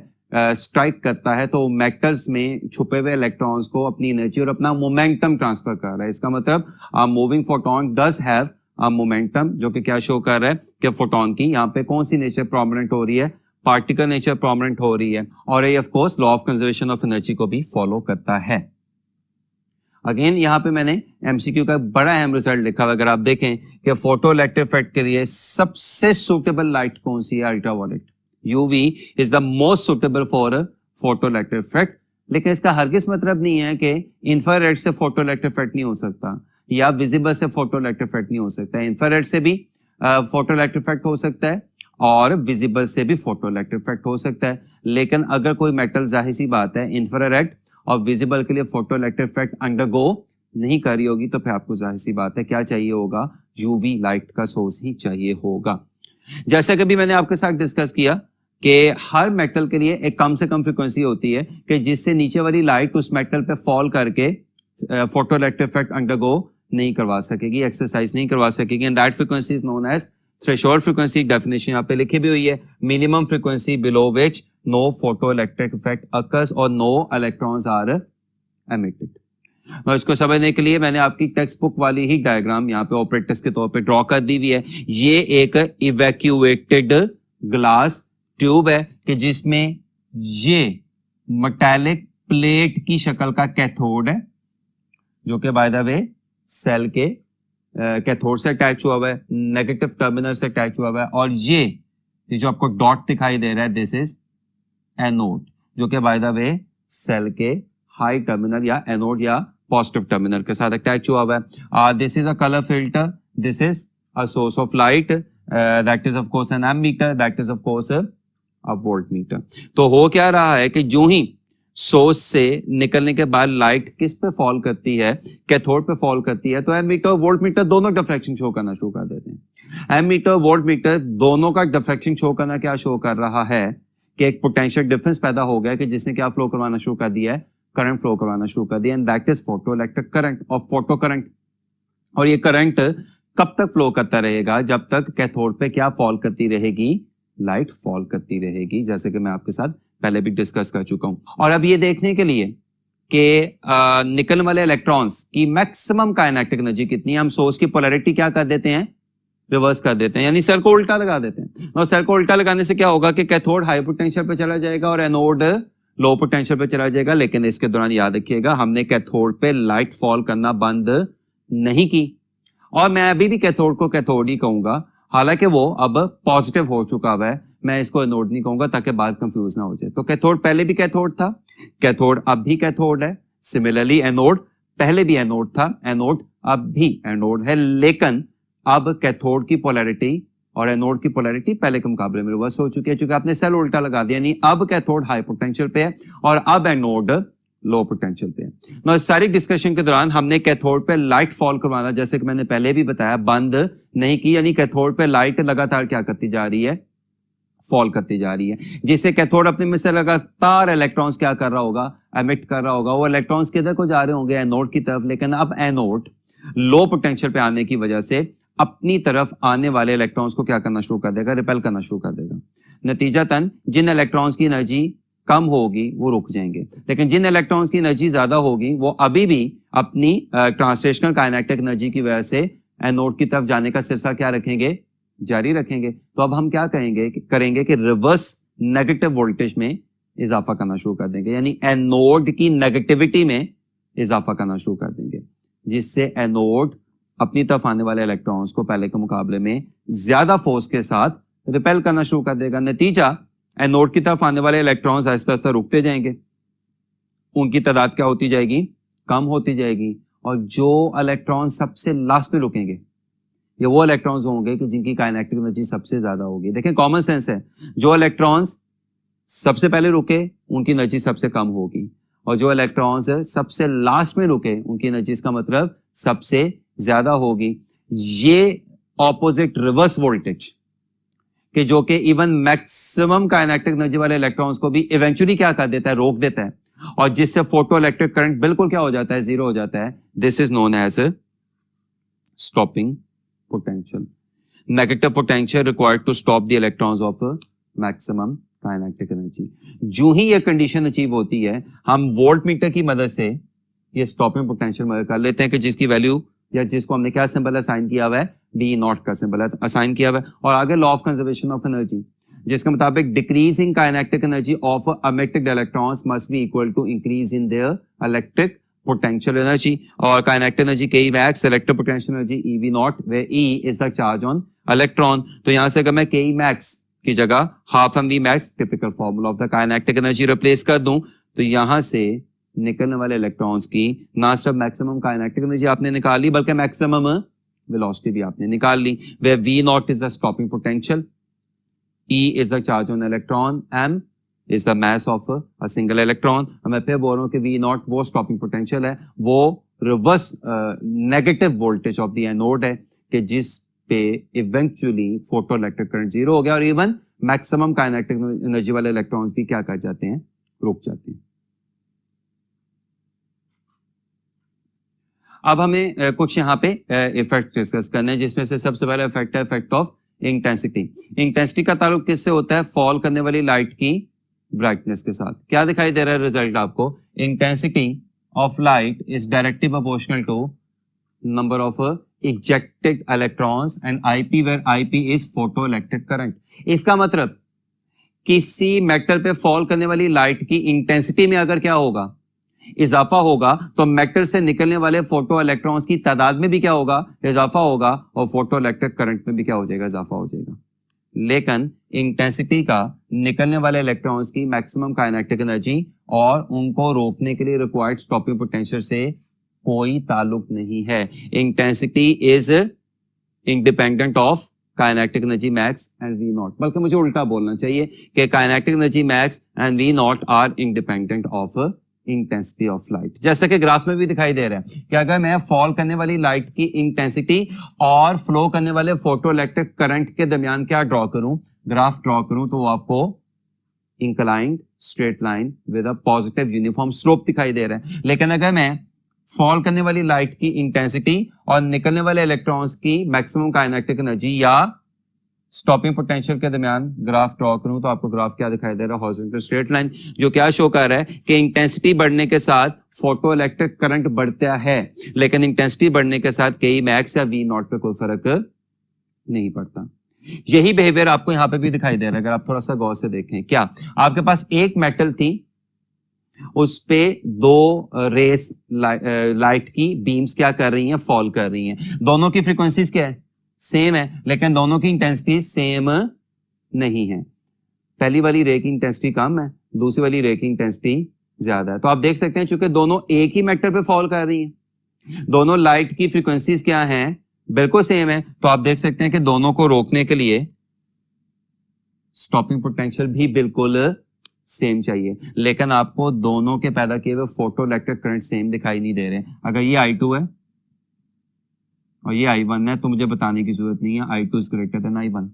स्ट्राइक करता है, तो मेटल्स में छुपे हुए इलेक्ट्रॉन्स को अपनी एनर्जी और अपना मोमेंटम ट्रांसफर कर रहा है। इसका मतलब moving photon does have momentum, जो कि क्या शो कर रहा है कि फोटोन की यहाँ पे कौन सी नेचर प्रोमिनेंट हो रही है? पार्टिकल नेचर प्रोमिनेंट हो रही है। और ये of course law of conservation of energy को भी फॉलो करता है। अगेन यहाँ पे मैंने एमसीक्यू का बड़ा अहम रिजल्ट लिखा हुआ। अगर आप देखें कि फोटो इलेक्ट्रिक इफेक्ट के लिए सबसे सुटेबल लाइट कौन सी है? Ultraviolet, UV is the most suitable for photo electric effect. लेकिन इसका हरगिज मतलब नहीं है कि इंफ्रारेड से फोटो इलेक्ट्रिक इफेक्ट नहीं हो सकता या विजिबल से फोटो इलेक्ट्रिक इफेक्ट नहीं हो सकता है। इंफ्रारेड से भी फोटो इलेक्ट्रिक इफेक्ट हो सकता है और विजिबल से भी फोटो इलेक्ट्रिक इफेक्ट हो सकता है। लेकिन अगर कोई मेटल, जाहिर सी बात है, इंफ्रारेड और विजिबल के लिए फोटो इलेक्ट्रिक इफेक्ट अंडरगो नहीं कर रही होगी, तो फिर आपको जाहिर सी बात है क्या चाहिए होगा? यूवी लाइट का सोर्स ही चाहिए होगा। जैसे कि भी मैंने आपके साथ डिस्कस किया कि हर मेटल के लिए एक कम से कम फ्रीक्वेंसी होती है कि जिससे नीचे वाली लाइट उस मेटल पे फॉल करके फोटो इलेक्ट्रिक इफेक्ट अंडरगो नहीं करवा सकेगी, एक्सरसाइज नहीं करवा सकेगी, and that frequency is known as threshold frequency definition यहाँ पे लिखी भी हुई है, minimum frequency below which no photo electric effect occurs और नो इलेक्ट्रॉन्स आर एमिटेड। और इसको समझने के लिए मैंने आपकी टेक्स्ट बुक वाली ही डायग्राम यहाँ पे ऑपरेटर्स के तौर पे ड्रॉ कर दी हुई है। ये एक इवैक्यूएटेड ग्लास ट्यूब है कि जिसमें ये मेटालिक प्लेट की शक्ल का कैथोड है जो कि बाय द वे सेल के कैथोड से अटैच हुआ है, नेगेटिव टर्मिनल से अटैच हुआ है, और ये जो आपको डॉट दिखाई दे रहा है दिस इज एनोड जो कि बाय द वे सेल के हाई टर्मिनल या एनोड या पॉजिटिव टर्मिनल के साथ अटैच हुआ है। This is a colour filter, this is a source of light, that is of course an ammeter, that is of course a voltmeter. तो हो क्या रहा है कि जो ही सोर्स से निकलने के बाद लाइट किस पे फॉल करती है, कैथोड पे फॉल करती है, तो एमीटर वोल्टमीटर दोनों डिफ्रैक्शन शो करना शुरू कर देते हैं। एमीटर वोल्टमीटर दोनों का डिफ्रैक्शन शो करना क्या शो कर रहा है कि एक पोटेंशियल डिफरेंस पैदा हो गया कि जिसने क्या फ्लो करवाना शुरू कर दिया है, करंट फ्लो करवाना शुरू कर दिया, and that is photo electric current और फोटो करंट। और ये करंट कब तक फ्लो करता रहेगा, जब तक कैथोड पे क्या फॉल करती रहेगी, लाइट फॉल करती रहेगी, जैसे कि मैं आपके साथ पहले भी डिस्कस कर चुका हूं। और अब ये देखने के लिए कि निकलने वाले इलेक्ट्रॉन्स की मैक्सिमम काइनेटिक एनर्जी कितनी है, हम सोर्स की पोलैरिटी क्या कर देते हैं, रिवर्स कर देते हैं, यानी सेल को उल्टा लगा देते हैं। और सेल को उल्टा लगाने से क्या होगा कि कैथोड हाई पोटेंशियल पे चला जाएगा और एनोड लो पोटेंशियल पे चला जाएगा। लेकिन इसके दौरान याद रखिएगा हमने कैथोड पे लाइट फॉल करना बंद नहीं की, और मैं अभी भी कैथोड को कैथोड ही कहूंगा, हालांकि वो अब पॉजिटिव हो चुका हुआ है, मैं इसको एनोड नहीं कहूंगा ताकि बात कंफ्यूज ना हो जाए। तो कैथोड पहले भी कैथोड था, कैथोड अब भी कैथोड है, सिमिलरली एनोड पहले भी एनोड था, एनोड अब भी एनोड है, लेकिन अब कैथोड की पोलैरिटी और एनोड की पोलैरिटी पहले के मुकाबले में रिवर्स हो चुकी है, क्योंकि आपने सेल उल्टा लगा दिया, यानी अब कैथोड हाई पोटेंशियल पे है और अब एनोड लो पोटेंशियल पे है। ना इस सारी डिस्कशन के दौरान हमने कैथोड पे लाइट फॉल करवाना, जैसे कि मैंने पहले भी बताया, बंद नहीं की, यानी कैथोड पे लाइट लगातार क्या करती जा रही है, फॉल करती जा रही है, जिससे कैथोड अपने में से लगातार इलेक्ट्रॉन्स क्या कर रहा होगा, एमिट कर रहा होगा। वो इलेक्ट्रॉन्स किधर को जा रहे होंगे, एनोड की तरफ, लेकिन अब एनोड लो पोटेंशियल पे आने की वजह से अपनी तरफ आने वाले इलेक्ट्रॉन्स को क्या करना शुरू कर देगा, रिपेल करना शुरू कर देगा। नतीजतन जिन इलेक्ट्रॉन्स की एनर्जी कम होगी वो रुक जाएंगे, लेकिन जिन इलेक्ट्रॉन्स की एनर्जी ज्यादा होगी वो अभी भी अपनी ट्रांसलेशनल काइनेटिक एनर्जी की वजह से एनोड की तरफ जाने का सिलसिला क्या रखेंगे, जारी रखेंगे। तो अब हम क्या करेंगे कि रिवर्स नेगेटिव वोल्टेज में इजाफा करना शुरू कर देंगे, यानी एनोड की नेगेटिविटी में इजाफा करना शुरू कर देंगे, जिससे एनोड अपनी तरफ आने वाले इलेक्ट्रॉन्स को पहले के मुकाबले में ज्यादा फोर्स के साथ रिपेल करना शुरू कर देगा। नतीजा एनोड की तरफ आने वाले इलेक्ट्रॉन्स आहिस्ता आहिस्ता रुकते जाएंगे, उनकी तादाद क्या होती जाएगी, कम होती जाएगी, और जो इलेक्ट्रॉन सबसे लास्ट में रुकेंगे ये वो इलेक्ट्रॉन्स होंगे कि जिनकी काइनेटिक एनर्जी सबसे ज्यादा होगी। देखें कॉमन सेंस है, जो इलेक्ट्रॉन्स सबसे पहले रुके उनकी एनर्जी सबसे कम होगी, और जो इलेक्ट्रॉन्स सबसे लास्ट में रुके उनकी एनर्जी, इसका मतलब सबसे ज्यादा होगी। ये ऑपोजिट रिवर्स वोल्टेज कि जो कि इवन मैक्सिमम काइनेटिक एनर्जी वाले इलेक्ट्रॉन्स को भी इवेंचुअली क्या कर देता है, रोक देता है, और जिससे फोटो इलेक्ट्रिक करंट बिल्कुल क्या हो जाता है, जीरो हो जाता है। This is known as stopping potential, negative potential required to stop the electrons of maximum kinetic energy. जो ही ये कंडीशन अचीव होती है, हम वोल्टमीटर की मदद से ये स्टॉपिंग पोटेंशियल मदद कर लेते हैं कि जिसकी वैल्यू या जिसको हमने क्या सिंबल असाइन किया हुआ है, बी नॉट का सिंबल असाइन किया हुआ है। और आगे law of conservation of energy, जिसके मुताबिक decrease in kinetic energy of emitted electrons must be equal to increase in their electric potential energy. और kinetic energy K max, electric potential energy e V naught, where e is the charge on electron. तो यहां से अगर मैं के मैक्स की जगह half m v max, typical formula of the kinetic energy, replace कर दूं, तो यहां से निकलने वाले इलेक्ट्रॉन्स की ना सिर्फ मैक्सिमम काइनेटिक एनर्जी आपने निकाल ली, बल्कि मैक्सिमम वेलोसिटी भी आपने निकाल ली। Where V naught is the stopping potential, E is the charge on electron, M is the mass of a single electron. मैं फिर बोल रहा हूं कि वी नॉट वो स्टॉपिंग पोटेंशियल है, वो reverse negative voltage of the anode है कि जिस पे eventually photo electric current zero हो गया, और इवन मैक्सिमम काइनेटिक एनर्जी वाले इलेक्ट्रॉन्स भी क्या कर जाते हैं, रुक जाते हैं। अब हमें कुछ यहाँ पे इफेक्ट डिस्कस करने हैं, जिसमें से सबसे पहला इफेक्ट है इफेक्ट ऑफ इंटेंसिटी। इंटेंसिटी का ताल्लुक किससे होता है? फॉल करने वाली लाइट की ब्राइटनेस के साथ। क्या दिखाई दे रहा है रिजल्ट आपको? Intensity of light is directly proportional to number of ejected electrons and IP, where IP is photoelectric current. इसका मतलब किसी मेटल पे फॉल करने वाली लाइट की इंटेंसिटी में अगर क्या होगा? इजाफा होगा, तो मेटल से निकलने वाले फोटो इलेक्ट्रॉन्स की तादाद में भी क्या होगा? इजाफा होगा, और फोटो इलेक्ट्रिक करंट में भी क्या हो जाएगा? इजाफा हो जाएगा। लेकिन इंटेंसिटी का निकलने वाले इलेक्ट्रॉन्स की मैक्सिमम काइनेटिक एनर्जी और उनको रोकने के लिए रिक्वायर्ड स्टॉपिंग पोटेंशियल से कोई ताल्लुक नहीं है। Intensity is independent of kinetic energy max and V naught, बल्कि मुझे उल्टा बोलना चाहिए कि kinetic energy max and V naught are independent of intensity of light. जैसा कि ग्राफ में भी दिखाई दे रहा है कि अगर मैं फॉल करने वाली लाइट की इंटेंसिटी और फ्लो करने वाले फोटो इलेक्ट्रिक करंट के दरमियान क्या ड्रॉ करूं, ग्राफ ड्रॉ करूं, तो आपको inclined straight line with a positive uniform slope दिखाई दे रहा है। लेकिन अगर मैं फॉल करने वाली लाइट की इंटेंसिटी और निकलने वाले इलेक्ट्रॉन्स की मैक्सिमम काइनेटिक एनर्जी या स्टॉपिंग पोटेंशियल के दरमियान ग्राफ ड्रॉ करूं, तो आपको ग्राफ क्या दिखाई दे रहा है? हॉरिजॉन्टल स्ट्रेट लाइन, जो क्या शो कर रहा है कि इंटेंसिटी बढ़ने के साथ फोटो इलेक्ट्रिक करंट बढ़ता है, लेकिन इंटेंसिटी बढ़ने के साथ के मैक्स या वी नॉट पे कोई फर्क नहीं पड़ता। यही बिहेवियर आपको यहां पे भी दिखाई दे रहा है। अगर आप थोड़ा सा गौर से देखें, क्या आपके पास एक मेटल थी, उस पे दो रेस लाइट की बीम्स क्या कर रही हैं? फॉल कर रही हैं। दोनों की फ्रीक्वेंसीज क्या है? सेम है, लेकिन दोनों की इंटेंसिटी सेम नहीं है। पहली वाली रे की इंटेंसिटी कम है, दूसरी वाली रे की इंटेंसिटी ज्यादा है। तो आप देख सकते हैं चूंकि दोनों एक ही मेटल पे फॉल कर रही हैं, दोनों लाइट की फ्रीक्वेंसीज क्या हैं? बिल्कुल सेम है। तो आप देख सकते हैं कि दोनों को रोकने के लिए स्टॉपिंग पोटेंशियल भी बिल्कुल सेम चाहिए, लेकिन आपको दोनों के पैदा किए हुए फोटो इलेक्ट्रिक करंट सेम दिखाई नहीं दे रहे। अगर ये I2 है और ये I1 है, तो मुझे बताने की जरूरत नहीं है, I2 is greater then I1।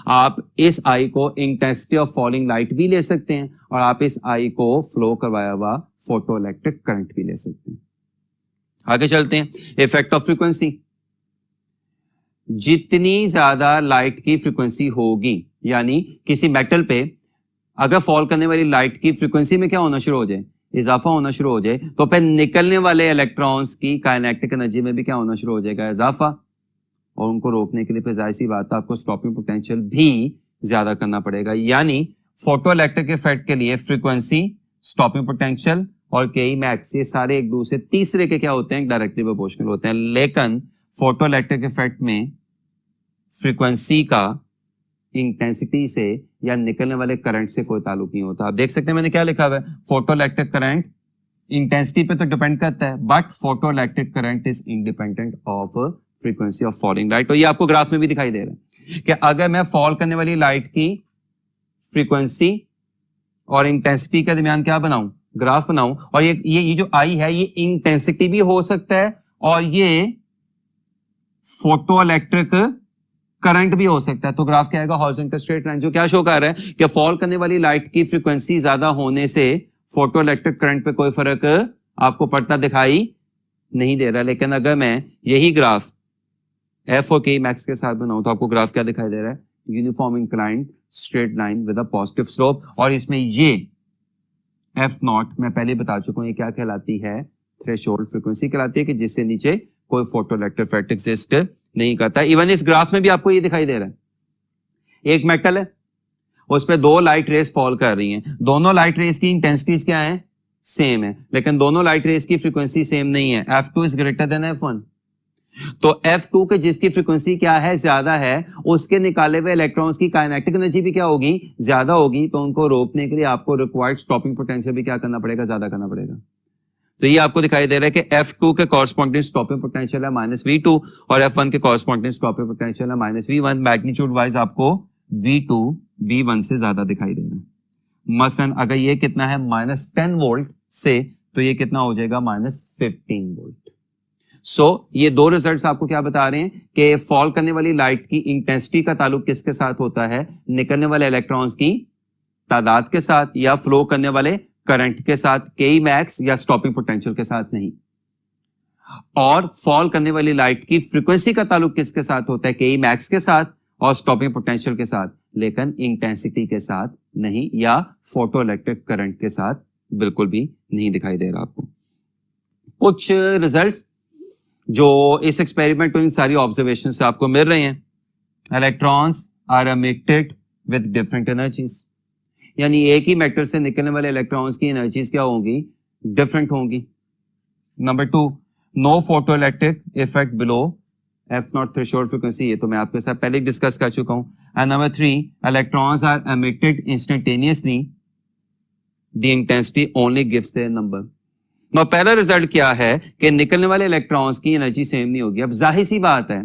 आप इस I को इंटेंसिटी ऑफ फॉलिंग लाइट भी ले सकते हैं, और आप इस I को फ्लो करवाया हुआ फोटो इलेक्ट्रिक करंट भी ले सकते हैं। आगे चलते हैं, इफेक्ट ऑफ फ्रीक्वेंसी। जितनी ज्यादा लाइट की फ्रीक्वेंसी होगी, यानी किसी मेटल पे अगर फॉल करने वाली लाइट की फ्रीक्वेंसी में क्या होना शुरू हो जाए? इजाफा होना शुरू हो जाए, तो फिर निकलने वाले इलेक्ट्रॉन्स की काइनेटिक एनर्जी में भी क्या होना शुरू हो जाएगा? इजाफा। और उनको रोकने के लिए फिर जाहिर सी बात है आपको स्टॉपिंग पोटेंशियल भी ज्यादा करना पड़ेगा। यानी फोटो इलेक्ट्रिक इफेक्ट के लिए फ्रीक्वेंसी, स्टॉपिंग पोटेंशियल और के मैक्स, ये सारे एक दूसरे तीसरे के क्या होते हैं? डायरेक्टली प्रोपोर्शनल होते हैं। लेकिन फोटो इलेक्ट्रिक इफेक्ट में फ्रीक्वेंसी का इंटेंसिटी से या निकलने वाले करंट से कोई ताल्लुक नहीं होता। आप देख सकते हैं मैंने क्या लिखा हुआ है? फोटो इलेक्ट्रिक करंट इंटेंसिटी पे तो डिपेंड करता है, but photo electric current is independent of frequency of falling light. तो ये आपको ग्राफ में भी दिखाई दे रहा है कि अगर मैं फॉल करने वाली लाइट की फ्रीक्वेंसी और इंटेंसिटी के दरमियान क्या बनाऊं? ग्राफ बनाऊं, और ये जो आई है ये इंटेंसिटी भी हो सकता है और ये फोटो इलेक्ट्रिक करंट भी हो सकता है। तो ग्राफ क्या आएगा? हॉरिजॉन्टल स्ट्रेट लाइन, जो क्या शो कर रहा है कि फॉल करने वाली लाइट की फ्रीक्वेंसी ज्यादा होने से फोटो इलेक्ट्रिक करंट पे कोई फर्क आपको पड़ता दिखाई नहीं दे रहा। लेकिन अगर मैं यही ग्राफ एफ और के मैक्स के साथ बनाऊं, तो आपको ग्राफ क्या दिखाई दे रहा है? Uniform inclined straight line with a positive slope. और इसमें ये एफ नॉट मैं पहले बता चुका हूं, ये क्या कहलाती है? थ्रेशोल्ड फ्रीक्वेंसी कहलाती है, कि जिससे नीचे कोई फोटो इलेक्ट्रिक इफेक्ट एग्जिस्ट नहीं करता। इवन इस ग्राफ में भी आपको ये दिखाई दे रहा है, एक मेटल है, उस पे दो लाइट रेस फॉल कर रही हैं, दोनों लाइट रेस की इंटेंसिटीज क्या है? सेम है, लेकिन दोनों लाइट रेस की फ्रीक्वेंसी सेम नहीं है। F2 is greater then F1। तो F2 के जिसकी फ्रीक्वेंसी क्या है? ज्यादा है, उसके निकाले हुए इलेक्ट्रॉन्स की काइनेटिक एनर्जी भी क्या होगी? ज्यादा होगी। तो उनको रोकने के लिए आपको रिक्वायर्ड स्टॉपिंग पोटेंशियल भी क्या करना पड़ेगा? ज्यादा करना पड़ेगा। तो ये आपको दिखाई दे रहा है कि F2 के कॉरस्पॉन्डिंग स्टॉपिंग पोटेंशियल है -V2 और F1 के कॉरस्पॉन्डिंग स्टॉपिंग पोटेंशियल है -V1। मैग्नीट्यूड वाइज आपको V2 V1 से ज्यादा दिखाई दे रहा है। मसलन अगर ये कितना है? -10 वोल्ट से, तो ये कितना हो जाएगा? -15 वोल्ट। सो ये दो रिजल्ट्स आपको क्या बता रहे हैं कि फॉल करने वाली लाइट की इंटेंसिटी का ताल्लुक किसके साथ होता है? निकलने वाले इलेक्ट्रॉन्स की तादाद के साथ, या फ्लो करने वाले करंट के साथ, के मैक्स या स्टॉपिंग पोटेंशियल के साथ नहीं। और फॉल करने वाली लाइट की फ्रीक्वेंसी का ताल्लुक किसके साथ होता है? के मैक्स के साथ, और स्टॉपिंग पोटेंशियल के साथ, लेकिन इंटेंसिटी के साथ नहीं, या फोटो इलेक्ट्रिक करंट के साथ बिल्कुल भी नहीं दिखाई दे रहा आपको। कुछ रिजल्ट्स जो इस एक्सपेरिमेंट और इन सारी ऑब्जर्वेशन से आपको मिल रहे हैं, electrons are emitted with different energies, यानी एक ही मैटर से निकलने वाले इलेक्ट्रॉन्स की एनर्जीज क्या होंगी, डिफरेंट होंगी। Number 2, no photo electric effect below F0 threshold frequency, ये तो मैं आपके साथ पहले डिस्कस कर चुका हूं। And number 3, electrons are emitted instantaneously, the intensity only gives their number. now पहला रिजल्ट क्या है कि निकलने वाले इलेक्ट्रॉन्स की एनर्जी सेम नहीं होगी। अब जाहिर सी बात है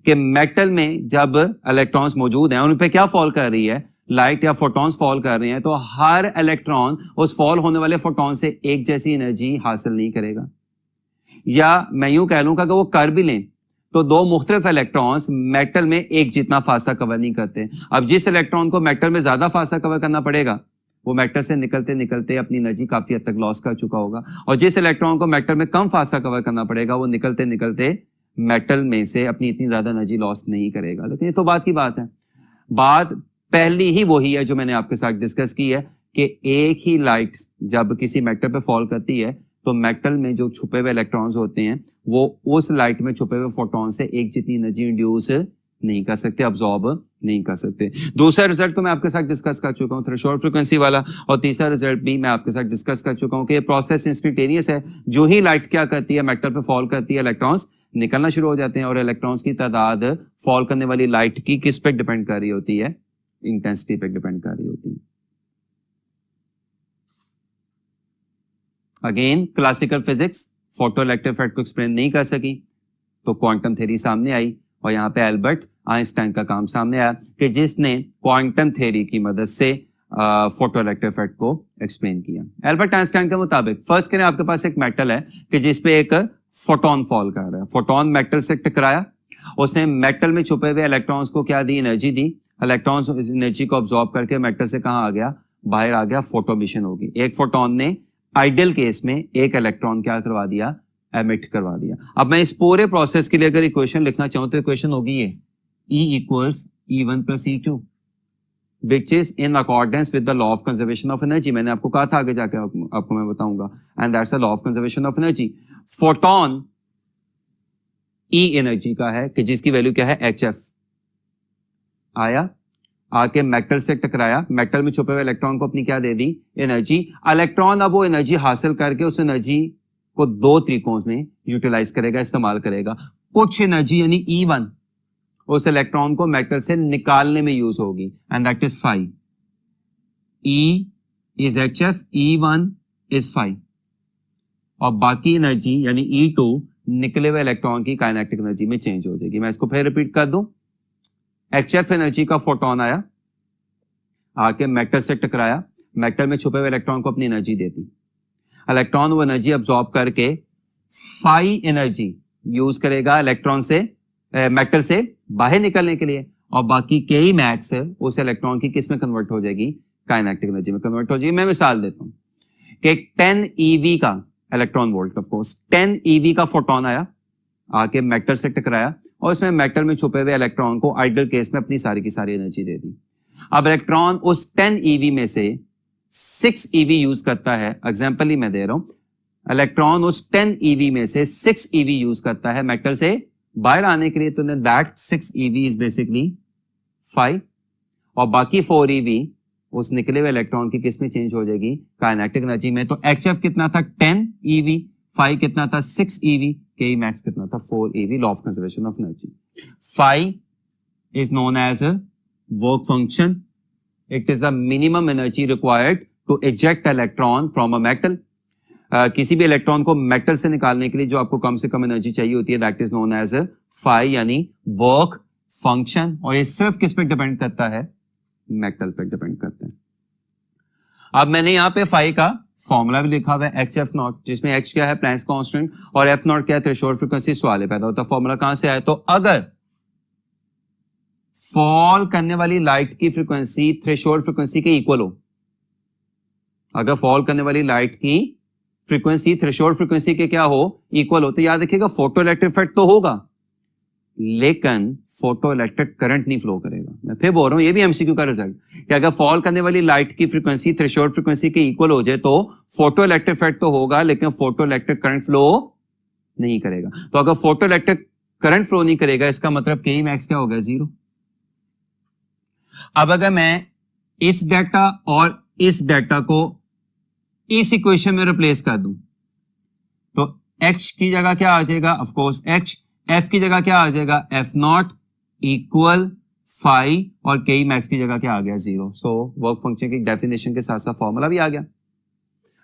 कि मेटल में जब इलेक्ट्रॉन्स मौजूद हैं, उन पे क्या फॉल कर रही है, लाइट या फोटॉन्स फॉल कर रहे हैं, तो हर इलेक्ट्रॉन उस फॉल होने वाले फोटॉन से एक जैसी एनर्जी हासिल नहीं करेगा। या मैं यूं कह लूं कि वो कर भी लें तो दो मुख्तलिफ इलेक्ट्रॉन्स मेटल में एक जितना फासला कवर नहीं करते। अब जिस इलेक्ट्रॉन को मेटल में ज्यादा फासला कवर करना पड़ेगा, वो मेटल से निकलते निकलते अपनी एनर्जी काफी हद तक लॉस कर चुका होगा, और जिस इलेक्ट्रॉन को मेटल में कम फासला कवर करना पड़ेगा, वो निकलते निकलते मेटल में से अपनी इतनी ज्यादा एनर्जी लॉस नहीं करेगा। लेकिन ये तो बात की बात है। बात पहली ही वही है जो मैंने आपके साथ डिस्कस की है कि एक ही लाइट जब किसी मेटल पे फॉल करती है तो मेटल में जो छुपे हुए इलेक्ट्रॉन्स होते हैं वो उस लाइट में छुपे हुए फोटॉन से एक जितनी एनर्जी इंड्यूस नहीं कर सकते, अब्सॉर्ब नहीं कर सकते। दूसरा रिजल्ट तो मैं आपके साथ डिस्कस कर चुका हूं, थ्रेशोल्ड फ्रीक्वेंसी वाला, और तीसरा रिजल्ट भी मैं आपके साथ डिस्कस कर चुका हूं कि ये प्रोसेस इंस्टेंटेनियस है। जो ही लाइट क्या करती है, मेटल पे फॉल करती है, इलेक्ट्रॉन्स निकलना शुरू हो जाते हैं, और इलेक्ट्रॉन्स की तादाद फॉल करने वाली लाइट की किस पे डिपेंड कर रही होती है, इंटेंसिटी पे डिपेंड कर रही होती है। Again classical physics photo electric effect को एक्सप्लेन नहीं कर सकी, तो क्वांटम थ्योरी सामने आई, और यहां पे एल्बर्ट आइंस्टाइन का काम सामने आया कि जिसने क्वांटम थ्योरी की मदद से फोटो इलेक्ट्रिक इफेक्ट को एक्सप्लेन किया। एल्बर्ट आइंस्टाइन के मुताबिक फर्स्ट करें, आपके पास एक मेटल है कि जिसपे एक फोटोन फॉल कर रहा है, फोटोन मेटल से टकराया, उसने मेटल में छुपे हुए इलेक्ट्रॉन्स को क्या दी, एनर्जी दी। इलेक्ट्रॉन्स एनर्जी को ऑब्जॉर्ब करके मेटल से कहां आ गया, बाहर आ गया, फोटोमिशन होगी। एक फोटोन ने आइडियल केस में एक इलेक्ट्रॉन क्या करवा दिया, एमिट करवा दिया। अब मैं इस पूरे प्रोसेस के लिए अगर इक्वेशन लिखना चाहूं तो इक्वेशन होगी ये E equals E1 plus E2, which is in accordance with the law of conservation of energy। मैंने आपको कहा था आगे जाके आपको मैं बताऊंगा, and that's the law of conservation of energy। Photon E energy का है कि जिसकी वैल्यू क्या है, HF। आया, आके मेटल से टकराया, मेटल में छुपे हुए इलेक्ट्रॉन को अपनी क्या दे दी, एनर्जी। इलेक्ट्रॉन अब वो एनर्जी हासिल करके उस एनर्जी को दो तरीकों में यूटिलाइज करेगा, इस्तेमाल करेगा। कुछ एनर्जी यानी E1 उस इलेक्ट्रॉन को मेटल से निकालने में यूज होगी, and that is phi. E is HF, E1 is phi, और बाकी एनर्जी यानी E2 निकले हुए इलेक्ट्रॉन की काइनेटिक एनर्जी में चेंज हो जाएगी। मैं इसको फिर रिपीट कर दूं, HF एनर्जी का फोटोन आया, आके मेटल से टकराया, मेटल में छुपे हुए इलेक्ट्रॉन को अपनी एनर्जी देती, इलेक्ट्रॉन वो एनर्जी अब्सॉर्ब करके फाई एनर्जी यूज करेगा इलेक्ट्रॉन से मेटल से बाहर निकलने के लिए, और बाकी के मैक्स उस इलेक्ट्रॉन की किस में कन्वर्ट हो जाएगी, काइनेटिक एनर्जी में कन्वर्ट हो जाएगी। मैं मिसाल देता हूं कि 10 EV का electron volt, of course 10 EV का फोटोन आया, आके मेटल से टकराया, और इसमें मेटल में छुपे हुए इलेक्ट्रॉन को आइडियल केस में अपनी सारी की सारी एनर्जी दे दी। अब इलेक्ट्रॉन उस 10 EV में से 6 EV यूज करता है, एग्जाम्पल ही मैं दे रहा हूं, इलेक्ट्रॉन उस 10 EV में से 6 EV यूज करता है मेटल से बाहर आने के लिए, तो दैट 6 EV इज बेसिकली 5, और बाकी 4 EV उस निकले हुए इलेक्ट्रॉन की किस में चेंज हो जाएगी, काइनेटिक एनर्जी में। तो HF कितना था, 10 EV, 5 कितना था, 6 EV, Ke max कितना था, 4 EV, law of conservation of energy. 5 is known as a work function. It is the minimum energy required to eject electron from a metal. किसी भी इलेक्ट्रॉन को मेटल से निकालने के लिए जो आपको कम से कम एनर्जी चाहिए होती है, that is known as phi, यानी वर्क फंक्शन। और ये सिर्फ किस पे डिपेंड करता है, मेटल पे डिपेंड करता है। अब मैंने यहां पे फाई का फॉर्मूला भी लिखा हुआ है, HF0, जिसमें H क्या है, प्लैंक्स कांस्टेंट, और F0 क्या है, थ्रेशोल्ड फ्रीक्वेंसी। सवाल पैदा होता है फॉर्मूला कहां से आया, तो अगर फॉल करने वाली लाइट की फ्रीक्वेंसी थ्रेशोल्ड फ्रीक्वेंसी के इक्वल हो, अगर फॉल करने वाली लाइट की फ्रीक्वेंसी थ्रेशोल्ड फ्रीक्वेंसी के क्या हो, इक्वल हो, तो याद रखिएगा फोटो इलेक्ट्रिक इफेक्ट तो होगा, लेकिन फोटो इलेक्ट्रिक करंट नहीं फ्लो करेगा। मैं फिर बोल रहा हूं, ये भी एमसीक्यू का रिजल्ट, कि अगर फॉल करने वाली लाइट की फ्रीक्वेंसी थ्रेशोल्ड फ्रीक्वेंसी के इक्वल हो जाए तो फोटो इलेक्ट्रिक इफेक्ट तो होगा, लेकिन फोटो इलेक्ट्रिक करंट फ्लो नहीं करेगा। तो अगर फोटो इलेक्ट्रिक करंट फ्लो नहीं करेगा, इसका मतलब के मैक्स क्या होगा? 0। अब अगर मैं इस डाटा और इस डाटा को इस इक्वेशन में रिप्लेस कर दूं तो h की जगह क्या आ जाएगा? Of course h। f की जगह क्या आ जाएगा? f0 इक्वल फाई, और के मैक्स की जगह क्या आ गया? 0। सो वर्क फंक्शन की डेफिनेशन के साथ साथ फॉर्मूला भी आ गया।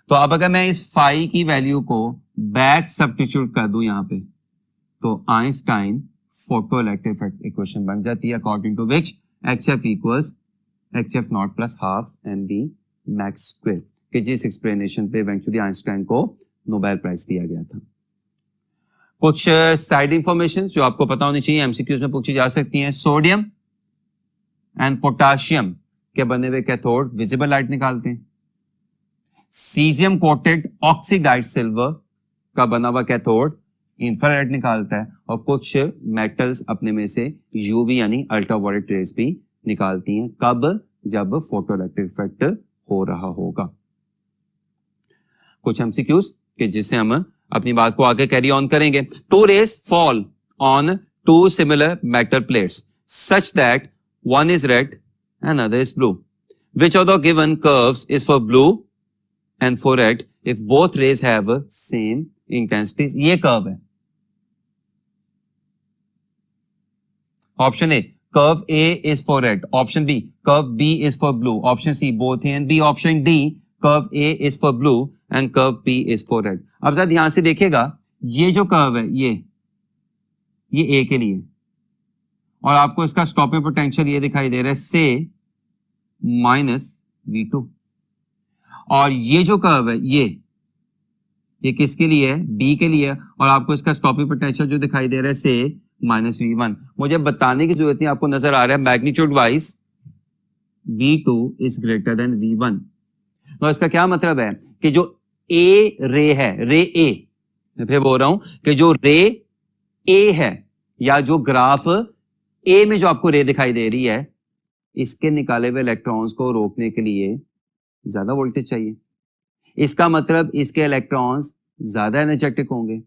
तो अब अगर मैं इस फाई की वैल्यू को बैक सब्स्टिट्यूट कर दूं यहां पे, तो Einstein photo electric effect equation बन जाती है, according to which hf equals hf naught plus half mv max square, कि जिस एक्सप्लेनेशन पे इवेंचुअली आइंस्टाइन को नोबेल प्राइज दिया गया था। कुछ साइड इंफॉर्मेशन जो आपको पता होनी चाहिए, एमसीक्यूज में पूछी जा सकती हैं। सोडियम एंड पोटाशियम के बने हुए कैथोड विजिबल लाइट निकालते हैं। सीजियम कोटेड ऑक्सीडाइज्ड सिल्वर का बना हुआ कैथोड इंफ्रारेड निकालता है, और कुछ मेटल्स अपने में से यूवी यानी अल्ट्रावायलेट रेज भी निकालती हैं। कब? जब फोटो इलेक्ट्रिक इफेक्ट हो रहा होगा। कुछ एमसीक्यूज कि जिससे हम अपनी बात को आगे कैरी ऑन करेंगे। 2 rays fall on 2 similar metal plates such that one is red and other is blue. Which of the given curves is for blue and for red if both rays have same intensities? ये कर्व है। Option A curve A is for red, option B curve B is for blue, option C both A and B, option D curve A is for blue and curve B is for red. अब जरा ध्यान से देखिएगा, ये जो कर्व है ये A के लिए, और आपको इसका स्टॉपिंग पोटेंशियल ये दिखाई दे रहा है से -v2, और ये जो कर्व है ये किसके लिए है? B के लिए, और आपको इसका स्टॉपिंग पोटेंशियल जो दिखाई दे रहा है से -v1। मुझे बताने की जरूरत नहीं, आपको नजर आ रहा है magnitude wise v2 is greater then v1। तो इसका क्या मतलब है कि जो ए रे है, रे ए, मैं फिर बोल रहा हूं कि जो रे ए है, या जो ग्राफ ए में जो आपको रे दिखाई दे रही है, इसके निकाले हुए इलेक्ट्रॉन्स को रोकने के लिए ज्यादा वोल्टेज चाहिए। इसका मतलब इसके इलेक्ट्रॉन्स ज्यादा एनर्जेटिक होंगे।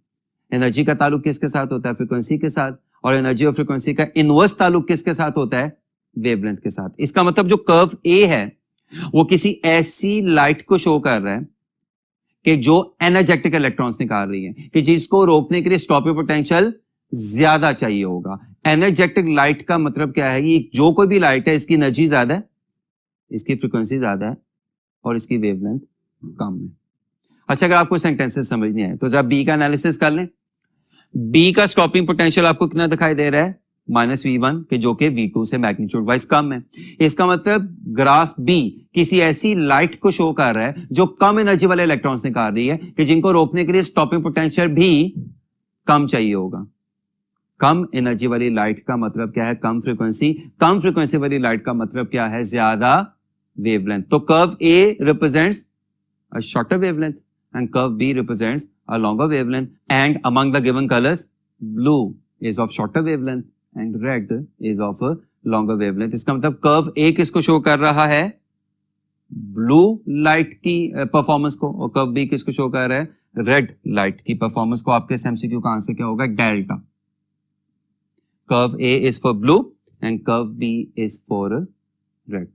एनर्जी का ताल्लुक किसके साथ होता है? फ्रीक्वेंसी के साथ। और एनर्जी और फ्रीक्वेंसी का इनवर्स ताल्लुक किसके साथ होता है? वेवलेंथ के साथ। इसका मतलब जो कर्व ए है वो किसी ऐसी लाइट को शो कर रहा है कि जो एनर्जेटिक इलेक्ट्रॉन्स निकाल रही है, कि जिसको रोकने के लिए स्टॉपिंग पोटेंशियल ज्यादा चाहिए होगा। एनर्जेटिक लाइट का मतलब क्या है? ये जो कोई भी लाइट है, इसकी एनर्जी ज्यादा है, इसकी फ्रीक्वेंसी ज्यादा है, और इसकी वेवलेंथ कम है। अच्छा, अगर आपको सेंटेंसेस समझ नहीं आए तो जरा बी का एनालिसिस कर लें। बी का स्टॉपिंग पोटेंशियल आपको कितना दिखाई दे रहा है? -v1, के जो कि v2 से मैग्नीट्यूड वाइज कम है। इसका मतलब ग्राफ बी किसी ऐसी लाइट को शो कर रहा है जो कम एनर्जी वाले इलेक्ट्रॉन्स निकाल रही है, कि जिनको रोकने के लिए स्टॉपिंग पोटेंशियल भी कम चाहिए होगा। कम एनर्जी वाली लाइट का मतलब क्या है? कम फ्रीक्वेंसी। कम फ्रीक्वेंसी वाली लाइट का मतलब क्या है? ज्यादा वेवलेंथ। तो curve A represents a shorter wavelength and curve B represents a longer wavelength, and among the given colors blue is of shorter wavelength and red is of a longer wavelength. इसका मतलब कर्व A किसको शो कर रहा है? ब्लू लाइट की परफॉर्मेंस को, और कर्व B किसको शो कर रहा है? रेड लाइट की परफॉर्मेंस को। आपके एमसीक्यू का आंसर क्या होगा? Delta. Curve A is for blue and curve B is for red.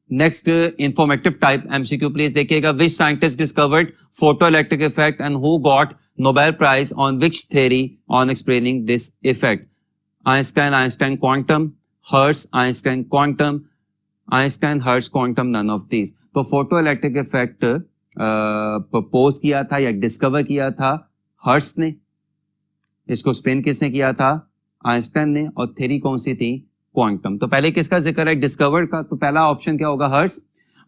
Next informative type MCQ please देखिएगा। Which scientist discovered photoelectric effect and who got Nobel prize on which theory on explaining this effect? Einstein, Einstein quantum, Hertz, Einstein quantum, Einstein, Hertz, quantum, none of these. तो फोटोइलेक्ट्रिक इफेक्ट प्रपोज किया था या डिस्कवर किया था हर्ट्ज ने। इसको एक्सप्लेन किसने किया था? आइंस्टाइन ने। और थ्योरी कौन सी थी? क्वांटम। तो पहले किसका जिक्र है? डिस्कवर्ड का। तो पहला ऑप्शन क्या होगा? हर्ट्ज।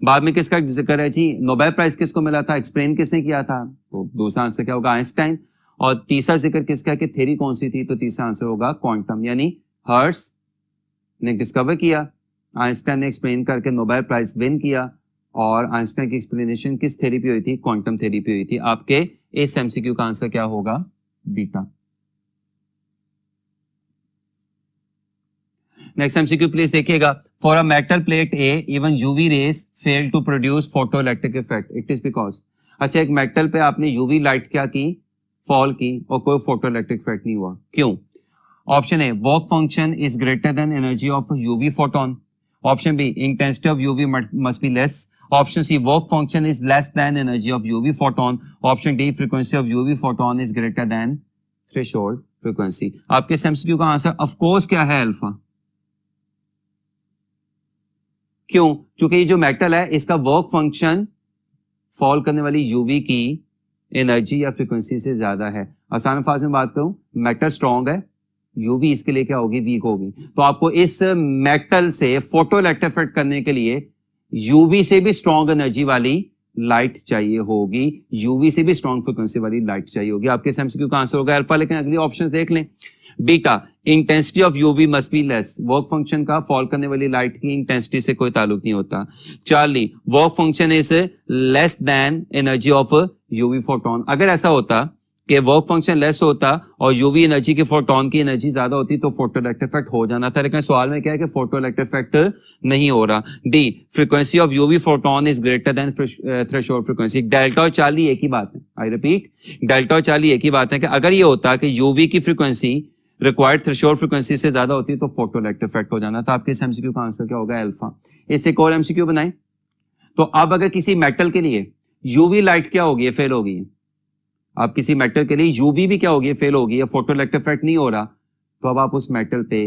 बाद में किसका जिक्र है जी? नोबेल प्राइज किसको मिला था? एक्सप्लेन किसने किया था? तो दूसरा आंसर क्या होगा? आइंस्टाइन। और तीसरा जिक्र किसका है कि थ्योरी कौन सी थी? तो तीसरा आंसर होगा क्वांटम। यानी हर्ट्ज ने डिस्कवर किया, आइंस्टाइन ने एक्सप्लेन करके नोबेल प्राइज विन किया, और आइंस्टाइन की एक्सप्लेनेशन किस थ्योरी पे हुई थी? क्वांटम थ्योरी पे हुई थी। आपके इस एमसीक्यू का आंसर क्या होगा? बीटा। नेक्स्ट एमसीक्यू प्लीज देखिएगा, for a metal plate a even UV rays fail to produce photo electric effect, it is because. अच्छा, एक मेटल पे आपने यूवी लाइट क्या की, फॉल की, और कोई फोटो इलेक्ट्रिक इफेक्ट नहीं हुआ, क्यों? Option A, work function is greater than energy of UV photon. Option B, intensity of UV must be less. Option C, work function is less than energy of UV photon. Option D, frequency of UV photon is greater than threshold frequency. आपके एमसीक्यू का आंसर ऑफ कोर्स क्या है, अल्फा। क्यों? क्योंकि ये जो मेटल है इसका वर्क फंक्शन फॉल करने वाली यूवी की एनर्जी या फ्रीक्वेंसी से ज्यादा है। आसान अल्फाज में बात करूं, मेटल स्ट्रांग है, यूवी इसके लिए क्या होगी, वीक होगी। तो आपको इस मेटल से फोटो इलेक्ट्रिक इफेक्ट करने के लिए यूवी से भी स्ट्रांग एनर्जी वाली लाइट चाहिए होगी, यूवी से भी स्ट्रांग फ्रीक्वेंसी वाली लाइट चाहिए होगी। आपके एमसीक्यू का आंसर होगा अल्फा। लेकिन अगली ऑप्शन देख लें, beta, intensity of UV must be less, work function का फॉल करने वाली लाइट की इंटेंसिटी से कोई ताल्लुक नहीं होता। Charlie, work function is less than energy of UV photon. अगर ऐसा होता कि वर्क फंक्शन लेस होता और यूवी एनर्जी की फोटोन की एनर्जी ज्यादा होती तो फोटो इलेक्ट्रिक इफेक्ट हो जाना था, लेकिन सवाल में क्या है कि फोटो इलेक्ट्रिक इफेक्ट नहीं हो रहा। D, frequency of UV photon is greater than threshold frequency. Delta और चार्ली एक ही बात है, आई रिपीट, डेल्टा और चार्ली एक ही बात है कि अगर ये होता कि यूवी की फ्रीक्वेंसी रिक्वायर्ड थ्रेशोल्ड फ्रीक्वेंसी से ज्यादा होती तो फोटो इलेक्ट्रिक इफेक्ट हो जाना था। आपके इस एमसीक्यू का आंसर क्या होगा, अल्फा। इससे एक और एमसीक्यू बनाएं। तो अब अगर किसी मेटल के लिए यूवी लाइट क्या होगी, फेल होगी। आप किसी मेटल के लिए यूवी भी क्या होगी, फेल होगी, या फोटो इलेक्ट्रिक इफेक्ट नहीं हो रहा, तो अब आप उस मेटल पे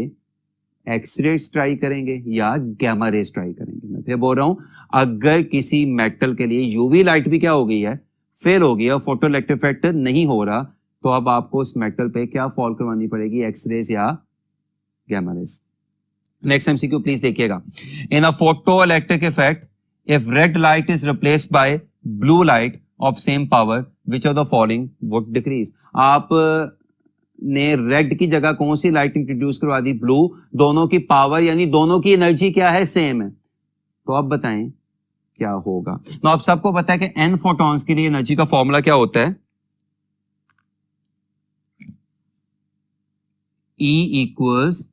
एक्स रेज ट्राई करेंगे या गैमा रेज ट्राई करेंगे। मैं फिर बोल रहा हूं, अगर किसी मेटल के लिए यूवी लाइट भी क्या हो गई है, फेल हो गई है, और फोटो इलेक्ट्रिक इफेक्ट नहीं हो रहा, तो अब आपको उस मेटल पे क्या फॉल करवानी पड़ेगी, एक्स रेज या gamma rays. Next MCQ please देखिएगा, in a photo electric effect if red light is replaced by blue light of same power which of the following would decrease. आप ने रेड की जगह कौन सी लाइट इंट्रोड्यूस करवा दी, ब्लू। दोनों की पावर यानी दोनों की एनर्जी क्या है, सेम है। तो अब बताएं क्या होगा। तो आप सबको पता है कि n फोटॉन्स के लिए एनर्जी का फॉर्मूला क्या होता है, E equals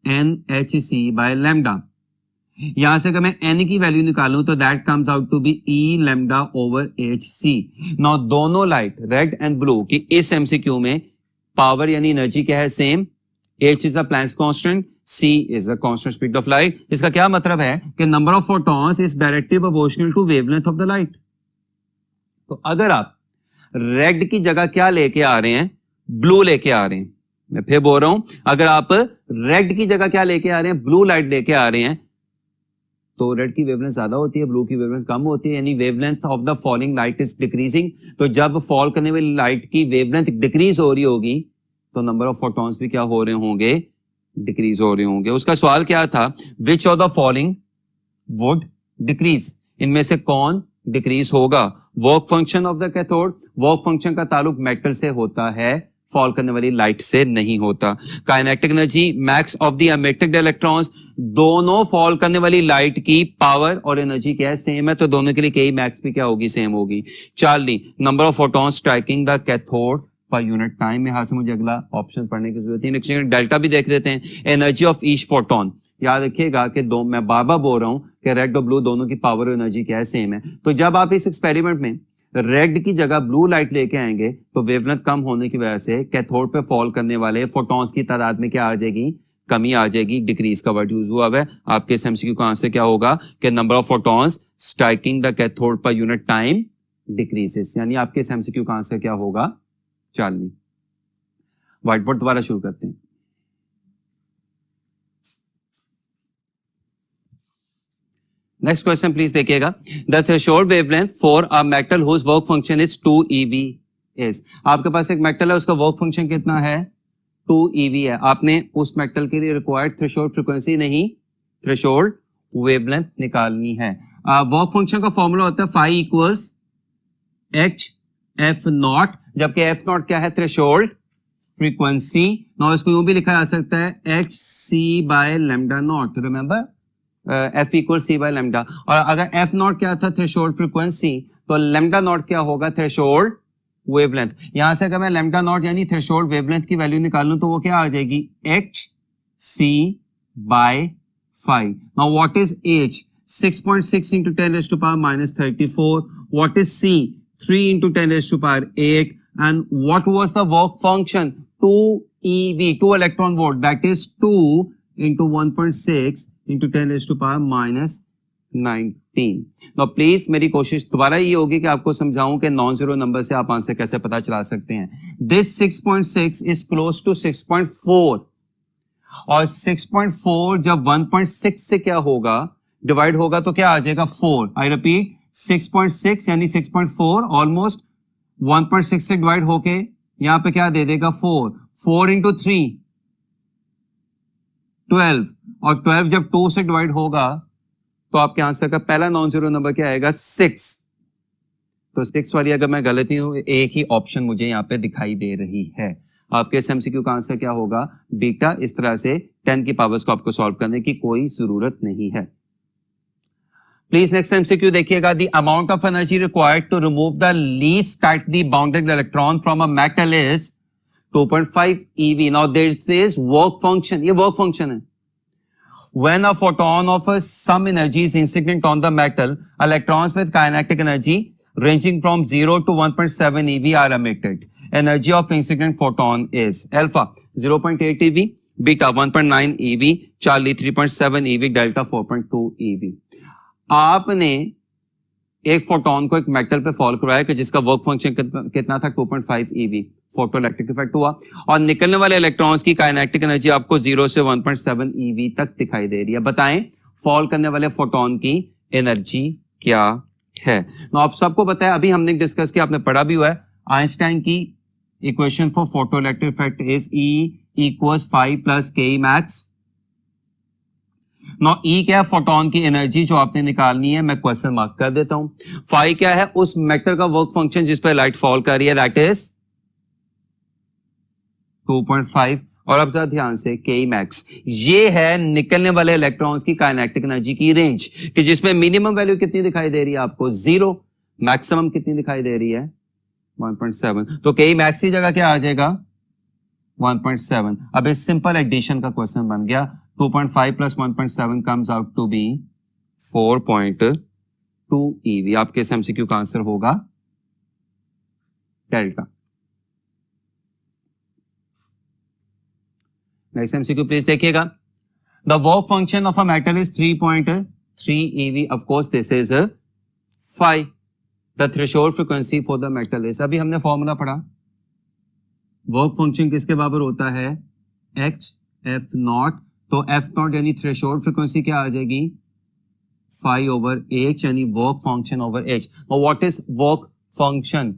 NhC by lambda. यहां से अगर मैं n की वैल्यू निकालूं तो that comes out to be E lambda over Hc। Now दोनों लाइट रेड एंड ब्लू की इस एमसीक्यू में पावर यानी एनर्जी क्या है, same. H is a Planck's constant, C is a constant speed of light. इसका क्या मतलब है कि number of photons is directly proportional to wavelength of the light. तो अगर आप रेड की जगह क्या लेके आ रहे हैं, ब्लू लेके आ रहे हैं, मैं फिर बोल रहा हूं, अगर आप रेड की जगह क्या लेके आ रहे हैं, ब्लू लाइट लेके आ रहे हैं, तो रेड की वेवलेंथ ज्यादा होती है, ब्लू की वेवलेंथ कम होती है, यानी wavelength of the falling light is decreasing. तो जब फॉल करने वाली लाइट की वेवलेंथ डिक्रीज हो रही होगी तो नंबर ऑफ फोटॉन्स भी क्या हो रहे होंगे, डिक्रीज हो रहे होंगे। उसका सवाल क्या था, विच of the following would decrease, इनमें से कौन डिक्रीज होगा। Work function of the cathode, work function का ताल्लुक मेटल से होता है, फॉल करने वाली लाइट से नहीं होता। Kinetic energy, max of the emitted electrons, दोनों फॉल करने वाली लाइट की पावर और एनर्जी क्या है, सेम है, तो दोनों के लिए के मैक्स भी क्या होगी, सेम होगी। Charlie, number of photons striking the cathode per unit time. में यहां से मुझे अगला ऑप्शन पढ़ने की जरूरत है, डेल्टा भी देख देते हैं। एनर्जी ऑफ ईच फोटोन, याद रखिएगा कि दो, मैं बार बार बोल रहा हूं कि रेड और ब्लू दोनों की पावर और एनर्जी क्या है, सेम है। तो जब आप इस एक्सपेरिमेंट में रेड की जगह ब्लू लाइट लेके आएंगे तो वेवलेंथ कम होने की वजह से कैथोड पे फॉल करने वाले फोटॉन्स की तादाद में क्या आ जाएगी, कमी आ जाएगी। डिक्रीज का वर्ड यूज हुआ है। आपके इस एमसीक्यू का आंसर क्या होगा कि number of photons striking the cathode per unit time decreases, यानी आपके इस एमसीक्यू का आंसर क्या होगा, चार्ली। व्हाइट बोर्ड दोबारा शुरू करते हैं। नेक्स्ट क्वेश्चन प्लीज देखिएगा, the threshold wavelength for a metal whose work function is 2 eV is. आपके पास एक मेटल है, उसका वर्क फंक्शन कितना है, 2 eV है। आपने उस मेटल के लिए रिक्वायर्ड थ्रेशोल्ड फ्रीक्वेंसी नहीं, थ्रेशोल्ड वेवलेंथ निकालनी है। वर्क फंक्शन का फॉर्मूला होता है फाई इक्वल्स HF नॉट, जबकि F नॉट क्या है, थ्रेशोल्ड फ्रीक्वेंसी। ना इसको यूं भी लिखा जा सकता है HC by lambda naught, remember F equal C by lambda. और अगर F नॉट क्या था, थ्रेशोल्ड फ्रीक्वेंसी, तो लैम्डा नॉट क्या होगा, थ्रेशोल्ड वेवलेंथ। यहां से अगर मैं लैम्डा नॉट यानी थ्रेशोल्ड वेवलेंथ की वैल्यू निकालूं तो वो क्या आ जाएगी, h c by 5. Now what is h? 6.6 into 10 raised to power minus 34. What is c? 3 into 10 raised to power 8. And what was the work function? 2 eV, 2 electron volt, that is 2 into 1.6 into 10 raised to power minus 19. Now please मेरी कोशिश दोबारा ये होगी कि आपको समझाऊं कि नॉन जीरो नंबर से आप आंसर कैसे पता चला सकते हैं। This 6.6 is close to 6.4 और 6.4 जब 1.6 से क्या होगा, डिवाइड होगा तो क्या आ जाएगा 4। आई रिपीट 6.6 यानी 6.4 ऑलमोस्ट 1.6 से डिवाइड होके यहां पे क्या दे देगा 4। 4 इंटू 3 12 और 12 जब 2 से डिवाइड होगा तो आपके आंसर का पहला नॉन जीरो नंबर क्या आएगा 6। तो 6 वाली अगर मैं गलती हूं, एक ही ऑप्शन मुझे यहां पे दिखाई दे रही है। आपके इस एमसीक्यू का आंसर क्या होगा, बीटा। इस तरह से 10 की पावर्स को आपको सॉल्व करने की कोई जरूरत नहीं है। प्लीज नेक्स्ट एमसीक्यू देखिएगा। The amount of energy required to remove the least tightly bounded electron from a metal is 2.5 eV. Now this is work function, ये वर्क फंक्शन है। When a photon of some energy is incident on the metal, electrons with kinetic energy ranging from 0 to 1.7 eV are emitted. Energy of incident photon is alpha 0.8 eV, beta 1.9 eV, Charlie 3.7 eV, delta 4.2 eV. आपने एक फोटोन को एक मेटल पे फॉल करवाया कि जिसका वर्क फंक्शन कितना था 2.5 eV, फोटो इलेक्ट्रिक इफेक्ट हुआ और निकलने वाले इलेक्ट्रॉन्स की काइनेटिक एनर्जी आपको 0 से 1.7 eV तक दिखाई दे रही है। बताएं फॉल करने वाले फोटोन की एनर्जी क्या है। तो आप सबको बताया, अभी हमने डिस्कस किया, आपने पढ़ा भी हुआ है, आइंस्टाइन की equation for photo electric effect is E equals 5 plus K max। Now E क्या है, फोटोन की एनर्जी जो आपने निकालनी है, मैं क्वेश्चन मार्क कर देता हूं। 5 क्या है, उस मेटल का वर्क फंक्शन जिस पर लाइट फॉल कर रही है, दैट इज 2.5। और अब जरा ध्यान से K मैक्स, ये है निकलने वाले इलेक्ट्रॉन्स की काइनेटिक एनर्जी की रेंज, कि जिसमें मिनिमम वैल्यू कितनी दिखाई दे रही है आपको 0, मैक्सिमम कितनी दिखाई दे रही है 1.7। तो K मैक्स की जगह क्या आ जाएगा 1.7। अब इस सिंपल एडिशन का क्वेश्चन बन गया, 2.5 plus 1.7 comes out to be 4.2 eV। आपके इस एमसीक्यू का आंसर होगा डेल्टा। नेक्स्ट एमसीक्यू प्लीज देखिएगा। The work function of a metal is 3.3 eV। Of course this is 5। The threshold frequency for the metal is, अभी हमने फॉर्मूला पढ़ा, वर्क फंक्शन किसके बराबर होता है H F नॉट। तो F नॉट यानी थ्रेशोल्ड फ्रीक्वेंसी क्या आ जाएगी 5/H यानी वर्क फंक्शन ओवर H। और what is work function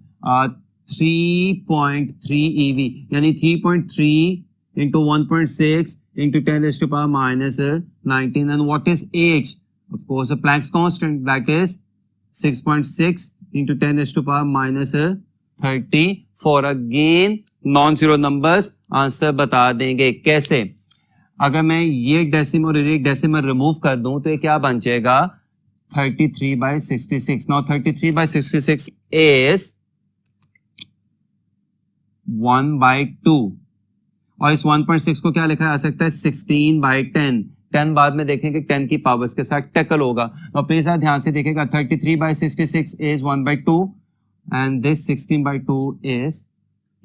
3.3 eV यानी 3.3 into 1.6 into 10 raised to power minus 19। and what is H? Of course a Planck's constant, that is 6.6 into 10 raised to power minus 34। Again non zero numbers answer बता देंगे कैसे। अगर मैं ये डेसिमल और ये डेसिमल रिमूव कर दूं तो ये क्या बन जाएगा 33/66। नाउ 33/66 इज 1/2 और इस 1.6 को क्या लिखा जा सकता है 16/10। 10 बाद में देखेंगे 10 की पावर्स के साथ टैकल होगा। तो प्लीज ध्यान से देखिएगा 33/66 इज 1/2 एंड दिस 16/2 इज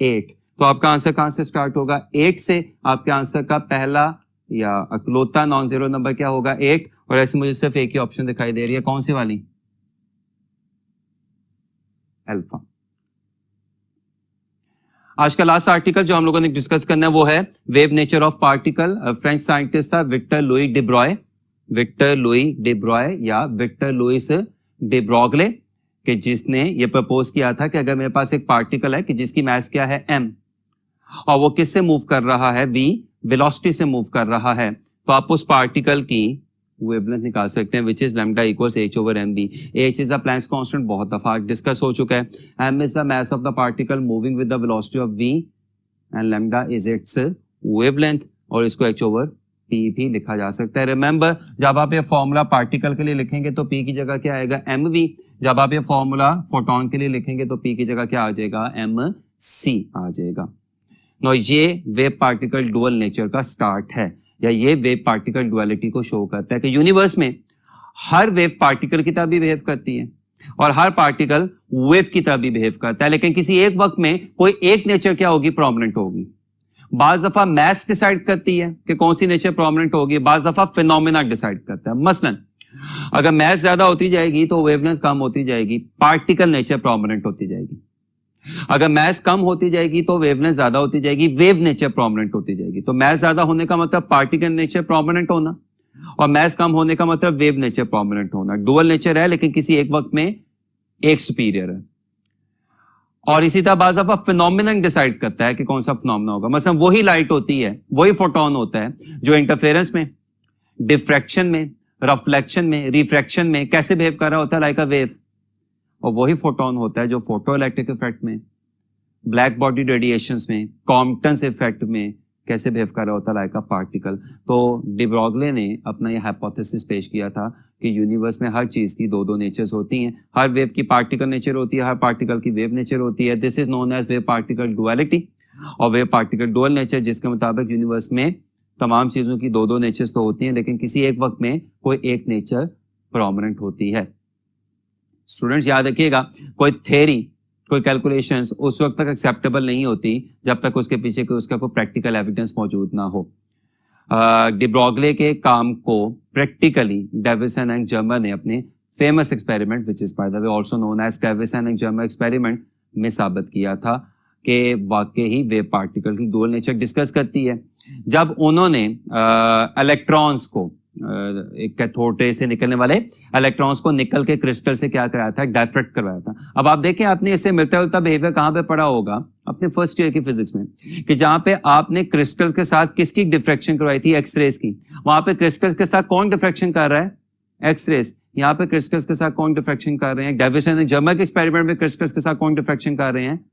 8। तो आपका आंसर कहां से स्टार्ट होगा 8 से। आपके आंसर का पहला या अकलौता नॉन जीरो नंबर क्या होगा 8। और ऐसे मुझे सिर्फ एक ही ऑप्शन दिखाई दे रही है, कौन सी वाली, अल्फा। आज का लास्ट आर्टिकल जो हम लोगों ने डिस्कस करना है वो है wave nature of particle. French scientist था विक्टर लुई डिब्रॉय, विक्टर लुई डिब्रॉय या विक्टर लुइस डिब्रोगले, कि जिसने ये प्रपोज किया था कि अगर मेरे पास एक पार्टिकल है कि जिसकी मास क्या है m और वो किससे मूव कर रहा है v, वेलोसिटी से मूव कर रहा है, तो आप उस पार्टिकल की वेवलेंथ निकाल सकते हैं which is lambda equals h/mv। h is the Planck's constant, बहुत दफा डिस्कस हो चुका है। m is the mass of the particle moving with the velocity of v and lambda is it's wavelength और इसको h/m P भी लिखा जा सकता है। रिमेंबर, जब आप ये फॉर्मूला पार्टिकल के लिए लिखेंगे तो P की जगह क्या आएगा, mv। जब आप ये फॉर्मूला फोटोन के लिए लिखेंगे तो P की जगह क्या आ जाएगा, mc आ जाएगा। नो ये वेव पार्टिकल डुअल नेचर का स्टार्ट है, या ये वेव पार्टिकल डुअलिटी को शो करता है कि यूनिवर्स में हर वेव पार्टिकल की तरह भी बिहेव करती है और हर पार्टिकल वेव की तरह भी बिहेव करता है, लेकिन किसी एक वक्त में कोई एक नेचर क्या होगी, प्रोमिनेंट होगी। बाज दफा मैस डिसाइड करती है कि कौन सी नेचर प्रोमिनेंट होगी, बाज दफा फिनोमेना डिसाइड करता है। मसलन अगर मैस ज्यादा होती जाएगी तो वेवलेंथ कम होती जाएगी, पार्टिकल नेचर प्रोमिनेंट होती जाएगी। अगर मैस कम होती जाएगी तो वेवलेंथ ज्यादा होती जाएगी, वेव नेचर प्रोमिनेंट होती जाएगी। तो मैस ज्यादा होने का मतलब पार्टिकल नेचर प्रोमिनेंट होना, और मैस कम होने का मतलब वेव नेचर प्रोमिनेंट होना। डुअल नेचर है लेकिन किसी एक वक्त में एक सुपीरियर है। और इसी तरह बाज़ दफा फिनोमिनन डिसाइड करता है कि कौन सा फिनोमिना होगा। मतलब वही लाइट होती है, वही फोटोन होता है जो इंटरफेरेंस में, डिफ्रैक्शन में, रिफ्लेक्शन में, रिफ्रैक्शन में कैसे बिहेव कर रहा होता है, लाइक अ वेव। और वही फोटोन होता है जो फोटो इलेक्ट्रिक इफेक्ट में, ब्लैक बॉडी रेडिएशंस में, कॉम्पटन्स इफेक्ट में कैसे बिहेव कर रहा होता है, लाइक अ पार्टिकल। तो डी ब्रॉगले ने अपना ये हाइपोथेसिस पेश किया था कि यूनिवर्स में हर चीज की दो दो नेचर्स होती हैं। हर वेव की पार्टिकल नेचर होती है, हर पार्टिकल की वेव नेचर होती है। This is known as wave particle duality और वेव पार्टिकल डुअल नेचर, जिसके मुताबिक यूनिवर्स में तमाम चीजों की दो दो नेचर्स तो होती हैं, लेकिन किसी एक वक्त में कोई एक नेचर प्रोमिनेंट होती है। स्टूडेंट्स याद रखिएगा, कोई थ्योरी, कोई कैलकुलेशंस उस वक्त तक एक्सेप्टेबल नहीं होती जब तक उसके पीछे कोई उसका कोई प्रैक्टिकल एविडेंस मौजूद ना हो। डी ब्रॉगले के काम को प्रैक्टिकली डेविसन एंड जर्मर ने अपने famous experiment, which is by the way also known as Davisson and Germer experiment, में साबित किया था कि वाकई ही वेव पार्टिकल की डुअल नेचर डिस्कस करती है। जब उन्होंने इलेक्ट्रॉन्स को, एक कैथोड रे से निकलने वाले इलेक्ट्रॉन्स को निकल के क्रिस्टल से क्या कराया था, डायफ्रेक्ट करवाया था। अब आप देखें, आपने इससे मिलता जुलता बिहेवियर कहां पे पढ़ा होगा, अपने फर्स्ट ईयर की फिजिक्स में, कि जहां पे आपने क्रिस्टल के साथ किसकी डिफ्रैक्शन करवाई थी, एक्सरेज की। वहां पे क्रिस्टल्स के साथ कौन डिफ्रैक्शन कर रहा है, एक्सरेज। यहाँ पे क्रिस्टल्स के साथ कौन डिफ्रैक्शन कर रहे हैं, डेविसन एंड जर्मर के एक्सपेरिमेंट में क्रिस्टल्स के साथ कौन डिफ्रैक्शन कर रहे हैं,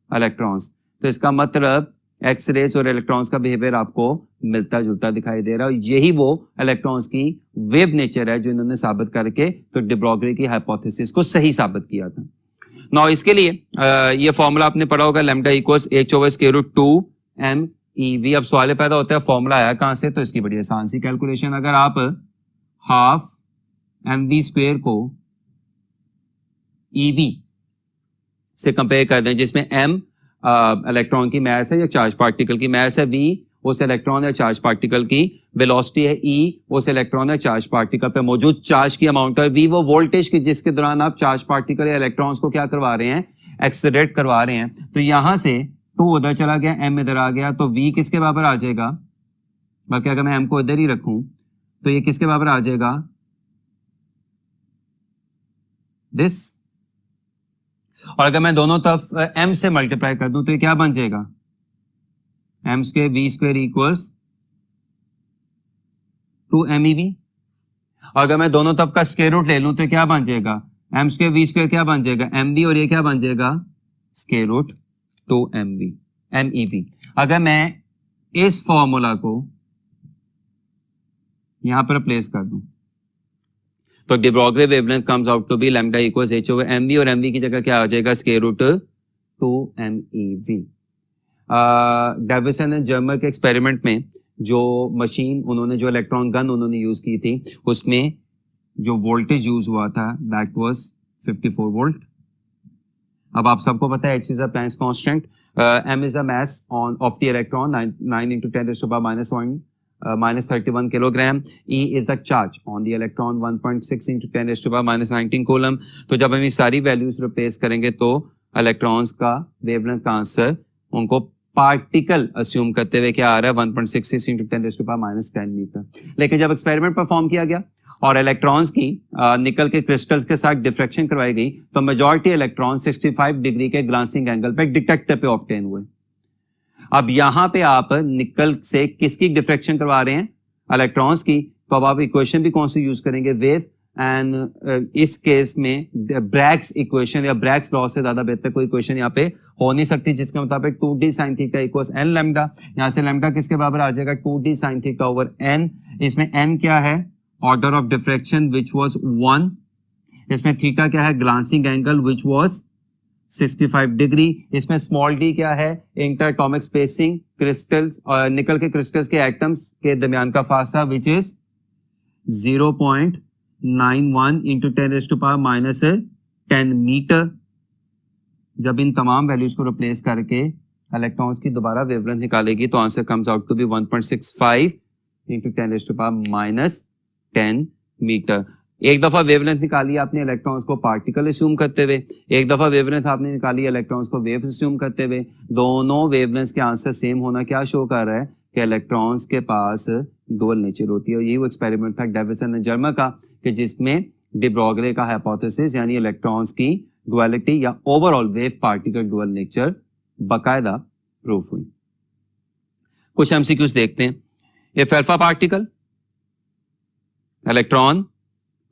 इलेक्ट्रॉन्स। तो इसका मतलब एक्सरेज और इलेक्ट्रॉन्स का बिहेवियर आपको मिलता जुलता दिखाई दे रहा है। यही वो इलेक्ट्रॉन्स की वेव नेचर है जो इन्होंने साबित करके तो डी ब्रॉगले की हाइपोथेसिस को सही साबित किया था। नाउ इसके लिए ये फॉर्मूला आपने पढ़ा होगा, लैम्डा इक्वल्स h/2 अब सवाल पैदा होता है फॉर्मूला आया कहां से, तो इसकी बड़ी आसान सी कैलकुलेशन, अगर आप हाफ mv² को ev से कंपेयर कर दें, जिसमें m इलेक्ट्रॉन की मास है या चार्ज पार्टिकल की मास है, v उस इलेक्ट्रॉन या चार्ज पार्टिकल की वेलोसिटी है, e उस इलेक्ट्रॉन या चार्ज पार्टिकल पे मौजूद चार्ज की अमाउंट है, v वो वोल्टेज की जिसके दौरान आप चार्ज पार्टिकल या इलेक्ट्रॉन्स को क्या करवा रहे हैं, एक्सेलरेट करवा रहे हैं। तो यहां से 2 उधर चला गया, m इधर आ गया, तो v किसके बराबर आ जाएगा, बाकी अगर मैं m को इधर ही रखूं तो ये किसके बराबर आ जाएगा, दिस। और अगर मैं दोनों तरफ m से मल्टीप्लाई कर दूं तो ये क्या बन जाएगा, m² v² इक्वल्स 2mev। और अगर मैं दोनों तरफ का स्क्वायर रूट ले लूं तो क्या बन जाएगा, m² v² क्या बन जाएगा, mv, और ये क्या बन जाएगा, स्क्वायर रूट 2mev। अगर मैं इस फॉर्मूला को यहां पर प्लेस कर दूं तो de Broglie wavelength comes out to be lambda equals h/mv, और mv की जगह क्या आ जाएगा, square root 2mev। Davisson and Germer के एक्सपेरिमेंट में जो मशीन उन्होंने, जो इलेक्ट्रॉन गन उन्होंने यूज की थी, उसमें जो वोल्टेज यूज हुआ था दैट वाज 54 वोल्ट। अब आप सबको पता है h is a Planck's constant, m is a mass of the electron 9 × 10⁻⁻1 -31 kilogram, E is the charge on the electron 1.6 × 10⁻⁻19 coulomb. तो जब हम ये सारी वैल्यूज रिप्लेस करेंगे तो इलेक्ट्रॉन्स का वेवलेंथ का आंसर उनको पार्टिकल अस्यूम करते हुए क्या आ रहा है, 1.66 × 10⁻10 मीटर। लेकिन जब एक्सपेरिमेंट परफॉर्म किया गया और इलेक्ट्रॉन्स की निकल के क्रिस्टल्स के साथ डिफ्रैक्शन करवाई गई तो मेजॉरिटी इलेक्ट्रॉन 65 डिग्री के ग्लांसिंग एंगल पे डिटेक्टर पे ऑब्टेन हुए। अब यहां पे आप निकल से किसकी डिफ्रैक्शन करवा रहे हैं, इलेक्ट्रॉन्स की। तो अब आप इक्वेशन भी कौन सी यूज करेंगे, वेव एंड इस केस में ब्रैग्स इक्वेशन या ब्रैग्स लॉ से ज्यादा बेहतर कोई इक्वेशन यहाँ पे हो नहीं सकती, जिसके मुताबिक 2d sin theta equals n lambda. यहाँ से लैम्डा किसके बराबर आ जाएगा 2d sin theta over n। इसमें n क्या है, order of diffraction which was 1। इसमें थीटा क्या है, glancing angle which was 65 degree. इसमें स्मॉल d क्या है, इंटरएटॉमिक स्पेसिंग, क्रिस्टल्स और निकल के क्रिस्टल्स के एटम्स के दरमियान का फासला विच इज 0.91 इंटू 10⁻⁻10 मीटर। जब इन तमाम वैल्यूज को रिप्लेस करके इलेक्ट्रॉन्स की दोबारा वेवलेंथ निकालेगी तो answer comes out to be 1.65 into 10⁻⁻10 meter. एक दफा वेवलेंथ निकाली आपने इलेक्ट्रॉन्स को पार्टिकल अस्यूम करते हुए, एक दफा वेवलेंथ आपने निकाली इलेक्ट्रॉन्स को वेव अस्यूम करते हुए। दोनों वेवलेंथ्स के आंसर सेम होना क्या शो कर रहा है कि इलेक्ट्रॉन्स के पास डुअल नेचर होती है। और यही वो एक्सपेरिमेंट था डेविसन एंड जर्मर का, कि जिसमें डी ब्रॉगले का हाइपोथेसिस यानी इलेक्ट्रॉन्स की डुअलिटी या overall wave particle dual nature बाकायदा प्रूफ हुई। कुछ एमसीक्यूज देखते हैं। If alpha particle, electron,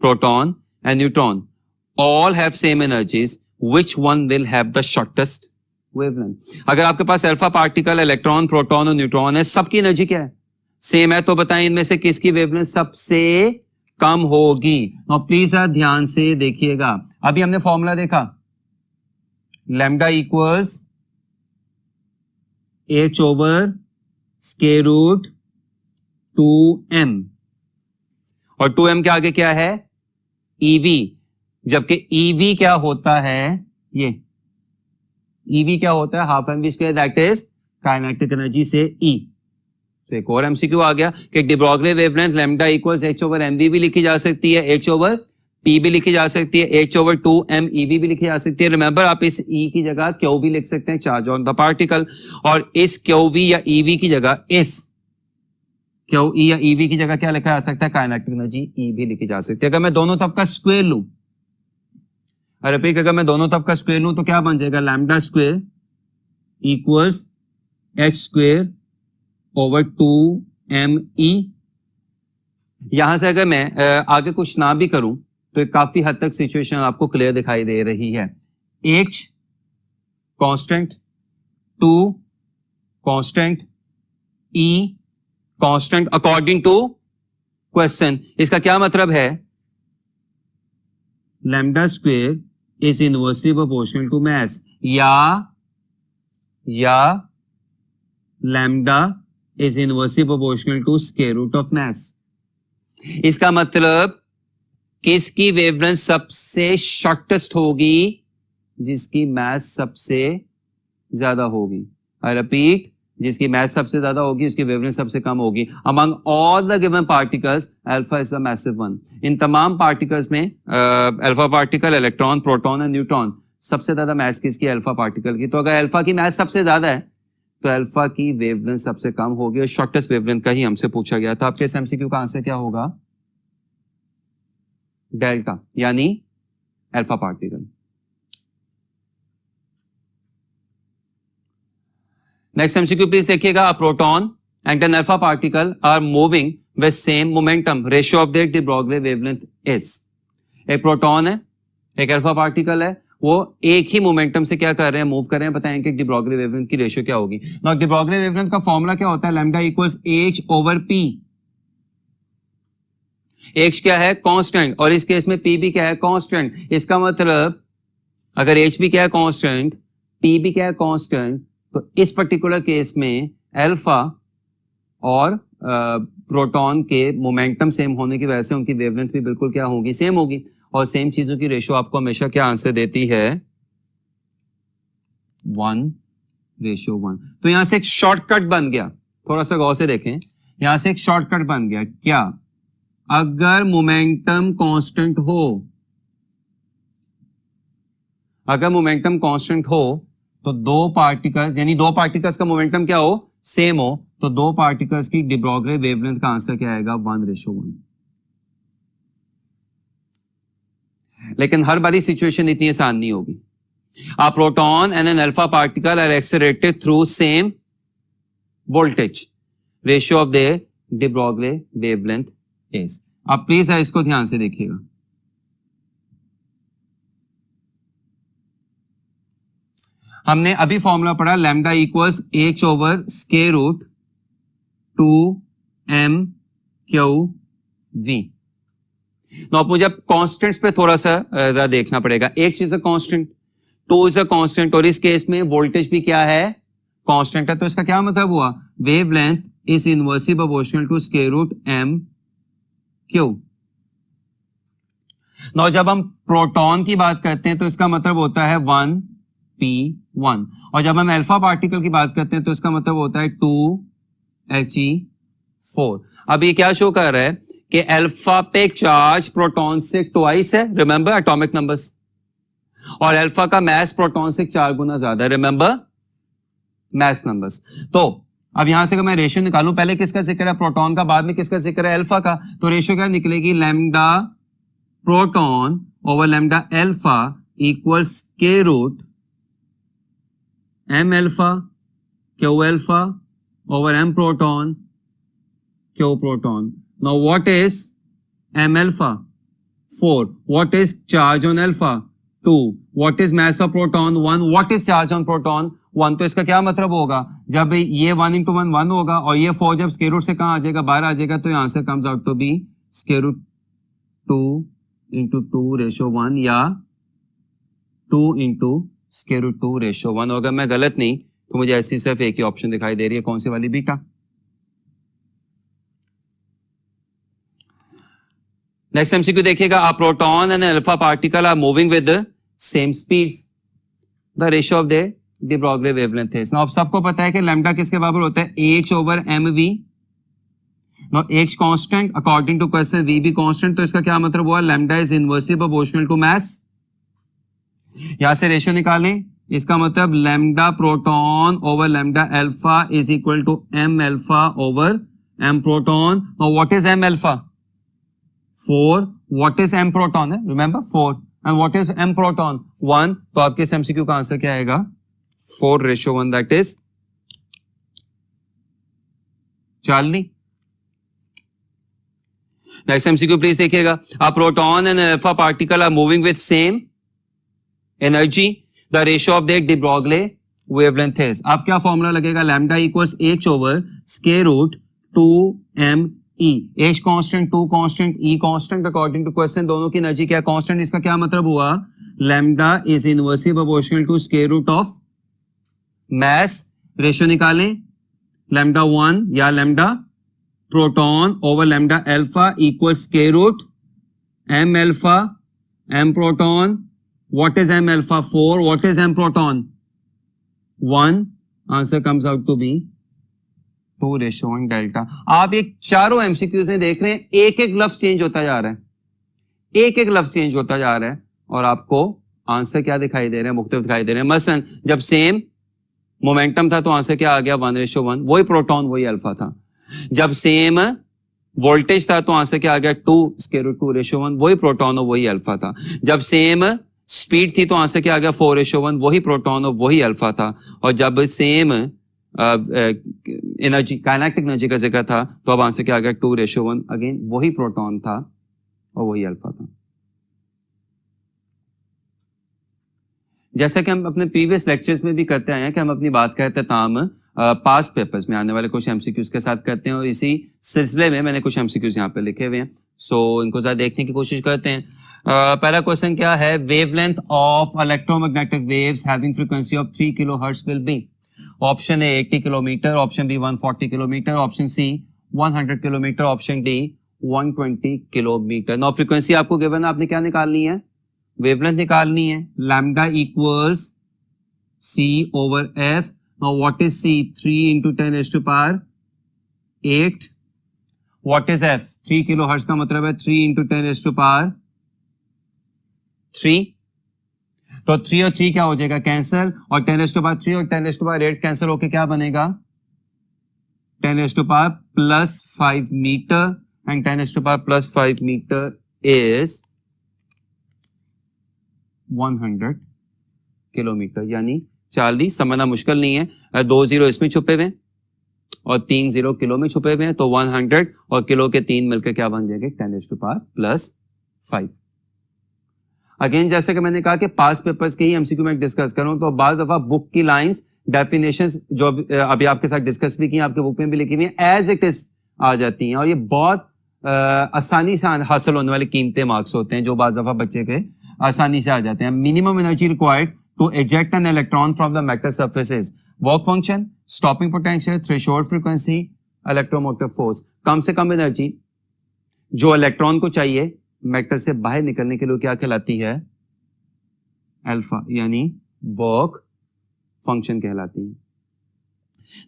proton and neutron all have same energies, which one will have the shortest wavelength? अगर आपके पास अल्फा पार्टिकल, इलेक्ट्रॉन, प्रोटॉन और न्यूट्रॉन है, सबकी एनर्जी क्या है, सेम है, तो बताएं इनमें से किसकी वेवलेंथ सबसे कम होगी। और प्लीज ध्यान से देखिएगा, अभी हमने फॉर्मूला देखा, lambda equals h over square root 2m, और 2m के आगे क्या है, EV, जबकि EV क्या होता है, ये EV क्या होता है, half mv square, that is kinetic energy से E। तो एक और एमसीक्यू आ गया कि de Broglie wavelength lambda equals h over mv भी लिखी जा सकती है, h ओवर p भी लिखी जा सकती है, h ओवर 2m EV भी लिखी जा सकती है। रिमेंबर आप इस E की जगह Q भी लिख सकते हैं, चार्ज ऑन द पार्टिकल, और इस QV या EV की जगह इस QE या EV की जगह क्या लिखा जा सकता है, काइनेटिक एनर्जी E भी लिखी जा सकती है। अगर मैं दोनों तरफ का स्क्वायर लूं, रिपीट, अगर मैं दोनों तरफ का स्क्वायर लूं तो क्या बन जाएगा, lambda square equals h square over 2me। यहां से अगर मैं आगे कुछ ना भी करूं तो काफी हद तक सिचुएशन आपको क्लियर दिखाई दे रही है। h constant, 2 constant, e constant according to question. इसका क्या मतलब है, lambda square is inversely proportional to mass, या lambda is inversely proportional to square root of mass. इसका मतलब किसकी वेवलेंथ सबसे शॉर्टेस्ट होगी, जिसकी मास सबसे ज्यादा होगी। आई रिपीट, जिसकी मास सबसे ज्यादा होगी उसकी वेवलेंथ सबसे कम होगी। Among all the given particles alpha is the massive one. इन तमाम पार्टिकल्स में अल्फा पार्टिकल, इलेक्ट्रॉन, प्रोटॉन और न्यूट्रॉन, सबसे ज्यादा मास किसकी, अल्फा पार्टिकल की। तो अगर अल्फा की मास सबसे ज्यादा है तो अल्फा की वेवलेंथ सबसे कम होगी, और शॉर्टेस्ट वेवलेंथ का ही हमसे पूछा गया था। आपके एमसीक्यू का आंसर क्या होगा, डेल्टा, यानी alpha particle. Next MCQ please देखिएगा, a proton and an alpha particle are moving with same momentum, ratio of their de Broglie wavelength is. एक प्रोटॉन है, एक अल्फा पार्टिकल है, वो एक ही मोमेंटम से क्या कर रहे हैं, मूव कर रहे हैं। बताएं कि डी ब्रॉगले वेवलेंथ की रेशियो क्या होगी। नाउ डी ब्रॉगले वेवलेंथ का फॉर्मूला क्या होता है, lambda equals h over p। h क्या है, कांस्टेंट, और इस केस में p भी क्या है, कांस्टेंट। इसका मतलब अगर h भी क्या है, कांस्टेंट, p भी क्या है, कांस्टेंट, तो इस पर्टिकुलर केस में अल्फा और प्रोटॉन के मोमेंटम सेम होने की वजह से उनकी वेवलेंथ भी बिल्कुल क्या होगी, सेम होगी। और सेम चीजों की रेशियो आपको हमेशा क्या आंसर देती है, 1:1। तो यहां से एक शॉर्टकट बन गया, थोड़ा सा गौर से देखें, यहां से एक शॉर्टकट बन गया। क्या, अगर मोमेंटम कांस्टेंट हो, अगर मोमेंटम कांस्टेंट हो तो दो पार्टिकल्स, यानी दो पार्टिकल्स का मोमेंटम क्या हो, सेम हो, तो दो पार्टिकल्स की डी ब्रॉगले वेवलेंथ का आंसर क्या आएगा, 1:1। लेकिन हर बारी सिचुएशन इतनी आसान नहीं होगी। A proton and an alpha particle are accelerated through same voltage. Ratio of their de Broglie wavelength is. अब प्लीज इसको ध्यान से देखिएगा, हमने अभी फॉर्मूला पढ़ा lambda equals h over square root 2m q v। अब मुझे कॉन्स्टेंट्स पे थोड़ा सा देखना पड़ेगा। h is a constant, 2 is a constant, और इस केस में वोल्टेज भी क्या है, कांस्टेंट है। तो इसका क्या मतलब हुआ, wavelength is inversely proportional to square root m q. Now जब हम प्रोटॉन की बात करते हैं तो इसका मतलब होता है 1p1, और जब हम अल्फा पार्टिकल की बात करते हैं तो इसका मतलब होता है 2he4। अब ये क्या शो कर रहा है कि अल्फा पे चार्ज प्रोटॉन से ट्वाइस है, रिमेंबर एटॉमिक नंबर्स, और अल्फा का मास प्रोटॉन से 4 गुना ज्यादा है, रिमेंबर मास नंबर्स। तो अब यहां से अगर मैं रेशियो निकालूं, पहले किसका जिक्र है, प्रोटॉन का, बाद में किसका जिक्र है, अल्फा का, तो रेशियो क्या निकलेगी, lambda proton over lambda alpha equal square root m alpha q alpha over m proton q proton. Now what is m alpha, 4, what is charge on alpha, 2, what is mass of proton, 1, what is charge on proton, 1। तो इसका क्या मतलब होगा, जब ये 1 into 1 1 होगा, और ये 4 जब स्क्वायर रूट से कहां आ जाएगा, बाहर आ जाएगा, तो यहां से comes out to be square root 2 into 2 ratio 1 या 2 into स्क्वायर रूट 2 रेशियो 1। अगर मैं गलत नहीं तो मुझे ऐसी सिर्फ एक ही ऑप्शन दिखाई दे रही है, कौन सी वाली, बीटा। नेक्स्ट एमसीक्यू देखिएगा, a proton and alpha particle are moving with the same speeds, the ratio of the de Broglie wavelength is। now अब सबको पता है कि लैम्डा किसके बराबर होता है, h over mv। now h constant, according to question v भी कांस्टेंट, तो इसका क्या मतलब हुआ, lambda is inversely proportional to mass. यहां से रेशियो निकालें, इसका मतलब lambda proton over lambda alpha is equal to m alpha over m proton. now what is m alpha, 4, what is m proton है, remember 4, and what is m proton 1। तो आपके इस एमसीक्यू का आंसर क्या आएगा, 4 ratio 1, that is Charlie. Next MCQ please देखिएगा, a proton and alpha particle are moving with same energy, the ratio of the de Broglie wavelength is। अब क्या फॉर्मूला लगेगा, lambda equals h over square root 2me, h constant, 2 constant, e constant, according to question दोनों की एनर्जी क्या कांस्टेंट। इसका क्या मतलब हुआ, lambda is inversely proportional to square root of mass. Ratio निकालें, लैम्डा 1 या lambda proton over lambda alpha equal square root m alpha m proton. What is m alpha, 4, what is m proton 1। Answer comes out to be 2 ratio 1 delta. आप ये चारों एमसीक्यूज में देख रहे हैं, एक एक लफ्ज चेंज होता जा रहा है, एक एक लफ्ज चेंज होता जा रहा है, और आपको आंसर क्या दिखाई दे रहे हैं, मुख्तलिफ दिखाई दे रहे हैं। मसलन जब सेम मोमेंटम था तो आंसर क्या आ गया, 1 रेशियो 1, वही प्रोटॉन वही अल्फा था। जब सेम वोल्टेज था तो आंसर क्या आ गया, 2 स्क्वायर रूट 2 रेशियो 1, वही प्रोटॉन और वही अल्फा था। जब सेम स्पीड थी तो आंसर क्या आ गया, 4 रेशियो 1, वही प्रोटॉन और वही अल्फा था। और जब सेम एनर्जी, काइनेटिक एनर्जी का जिक्र था, तो अब आंसर क्या आ गया, 2 रेशियो 1, अगेन वही प्रोटॉन था और वही अल्फा था। जैसा कि हम अपने प्रीवियस लेक्चर्स में भी करते आए हैं कि हम अपनी बात का एहतमाम पास्ट पेपर्स में आने वाले कुछ एमसीक्यूज के साथ करते हैं, और इसी सिलसिले में मैंने कुछ एमसीक्यूज यहाँ पे लिखे हुए हैं, सो इनको जरा देखने की कोशिश करते हैं। पहला क्वेश्चन क्या है, wavelength of electromagnetic waves having frequency of 3 kilohertz will be. Option A 80 kilometer, option B 140 kilometer, option C 100 kilometer, option D 120 kilometer. Now frequency आपको गिवन है, आपने क्या निकालनी है, वेवलेंथ निकालनी है। Lambda equals c over f। Now what is c, 3 into 10 raised to power 8। What is f, 3 kilohertz का मतलब है 3 into 10 raised to power 3। तो 3 और 3 क्या हो जाएगा, कैंसिल, और 10 raised to power 3 और 10 raised to power 8 कैंसिल होके क्या बनेगा, 10 raised to power plus 5 meter, and 10 raised to power plus 5 meter is 100 kilometer. यानी चार्ली समझना मुश्किल नहीं है, 2 जीरो इसमें छुपे हुए हैं और 3 जीरो किलो में छुपे हुए हैं, तो 100 और किलो के 3 मिलकर क्या बन जाएंगे, 10 raised to power plus 5। Again जैसे कि मैंने कहा कि पास पेपर्स के ही एमसीक्यू में डिस्कस करूं तो बाज दफा बुक की लाइंस डेफिनेशंस जो अभी आपके साथ डिस्कस भी की आपके बुक में भी लिखी हुई है एज इट इज आ जाती हैं और ये बहुत आसानी से हासिल होने वाले कीमती मार्क्स होते हैं जो बाज दफा बच्चे के आसानी से आ जाते हैं. Minimum energy required to eject an electron from the metal surfaces, work function, stopping potential, threshold frequency, electromotive force. कम से कम एनर्जी जो इलेक्ट्रॉन को चाहिए मेटल से बाहर निकलने के लिए क्या कहलाती है? अल्फा, यानी वर्क फंक्शन कहलाती है.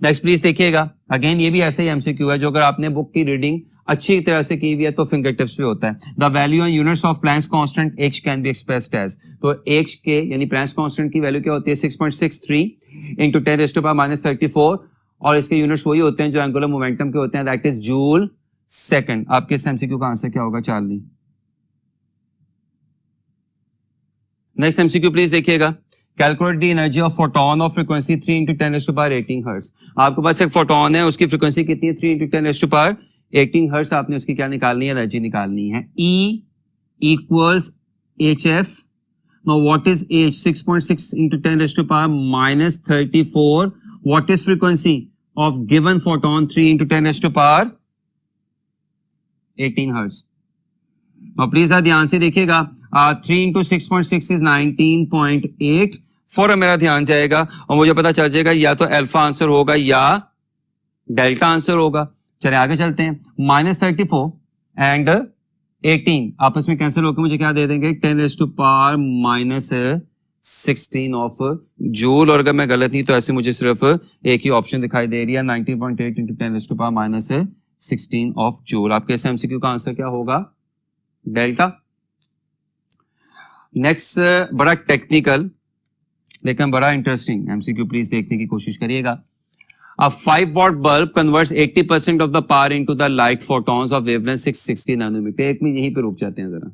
नेक्स्ट प्लीज देखिएगा, अगेन ये भी ऐसे ही एमसीक्यू है जो अगर आपने बुक की रीडिंग अच्छी तरह से की हुई है तो फिंगर टिप्स पे होता है. The value and units of Planck's constant h can be expressed as, तो h के यानी प्लैंक्स कांस्टेंट की वैल्यू क्या होती है? 6.63 इंटू 10⁻⁻34 और इसके यूनिट्स वही होते हैं जो एंगुलर मोमेंटम के होते हैं, दैट इज जूल सेकंड. आपके इस एमसीक्यू का आंसर क्या होगा? चार्ली. नेक्स्ट एमसीक्यू प्लीज देखिएगा, calculate the energy of photon of frequency 3 into 10⁻18 hertz. आपके पास एक फोटोन है, उसकी फ्रीक्वेंसी कितनी है? 3 इंटू 10⁻18 हर्ट्ज. आपने उसकी क्या निकालनी है? एनर्जी निकालनी है. E equals HF. Now what is H? 6.6 into 10⁻⁻34. What is frequency of given photon? 3 into 10⁻18 hertz. Now please ध्यान से देखिएगा, 3 into 6.6 is 19.8. फौरन मेरा ध्यान जाएगा और मुझे पता चल जाएगा या तो अल्फा आंसर होगा या डेल्टा आंसर होगा. चलिए आगे चलते हैं. -34 एंड 18 आपस में कैंसिल होकर मुझे क्या दे देंगे? 10⁻⁻16 ऑफ जूल. और अगर मैं गलत नहीं तो ऐसे मुझे सिर्फ एक ही ऑप्शन दिखाई दे रही है, 19.8 इंटू 10⁻⁻16 ऑफ जूल. आपके इस एमसीक्यू का आंसर क्या होगा? डेल्टा. नेक्स्ट बड़ा टेक्निकल लेकिन बड़ा इंटरेस्टिंग एमसीक्यू प्लीज देखने की कोशिश करिएगा. A 5 watt bulb converts 80% of the power into the light photons of wavelength 660 nanometer. एक में यहीं पे रुक जाते हैं जरा.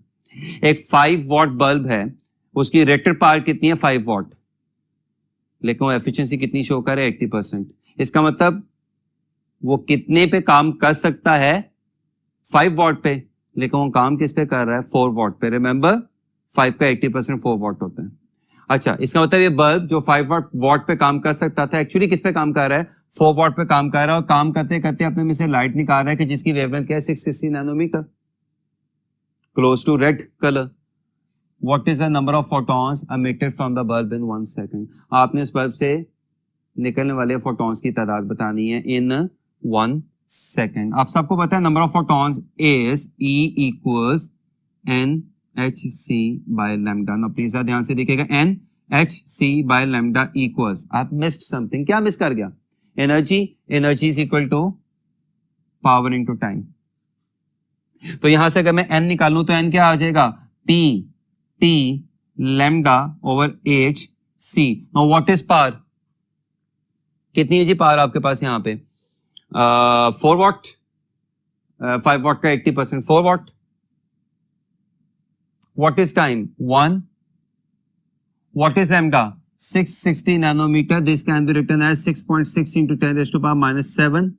एक 5 watt बल्ब है, उसकी रेटेड पावर कितनी है? 5 watt, लेकिन वो एफिशिएंसी कितनी शो कर रहा है? 80%. इसका मतलब वो कितने पे काम कर सकता है? 5 watt पे, लेकिन वो काम किस पे कर रहा है? 4 watt पे. रिमेंबर 5 का 80% 4 watt होता है. अच्छा, इसका मतलब ये बल्ब जो 5 watt पे काम कर सकता था एक्चुअली किस पे काम कर रहा है? 4 watt पे काम कर रहा है और काम करते करते अपने में से लाइट निकाल रहा है कि जिसकी वेवलेंथ क्या है? 660 nanometer, close to red colour. What is the number of photons emitted from the bulb in 1 second? आपने उस बल्ब से निकलने वाले फोटॉन्स की तादाद बतानी है इन 1 सेकंड. आप सबको पता है number of photons is E equals NhC by lambda. Now please ध्यान से देखिएगा, NhC by lambda equals, I've missed something. क्या मिस कर गया? Energy is equal to power into time. तो यहां से अगर मैं n निकालूं तो n क्या आ जाएगा? P T lambda over HC. Now what is power? कितनी है जी पावर आपके पास यहाँ पे? 4 watt. 5 watt का 80%, 4 watt. What is time? 1. What is lambda? 660 nanometer. This can be written as 6.6 into 10⁻⁻7.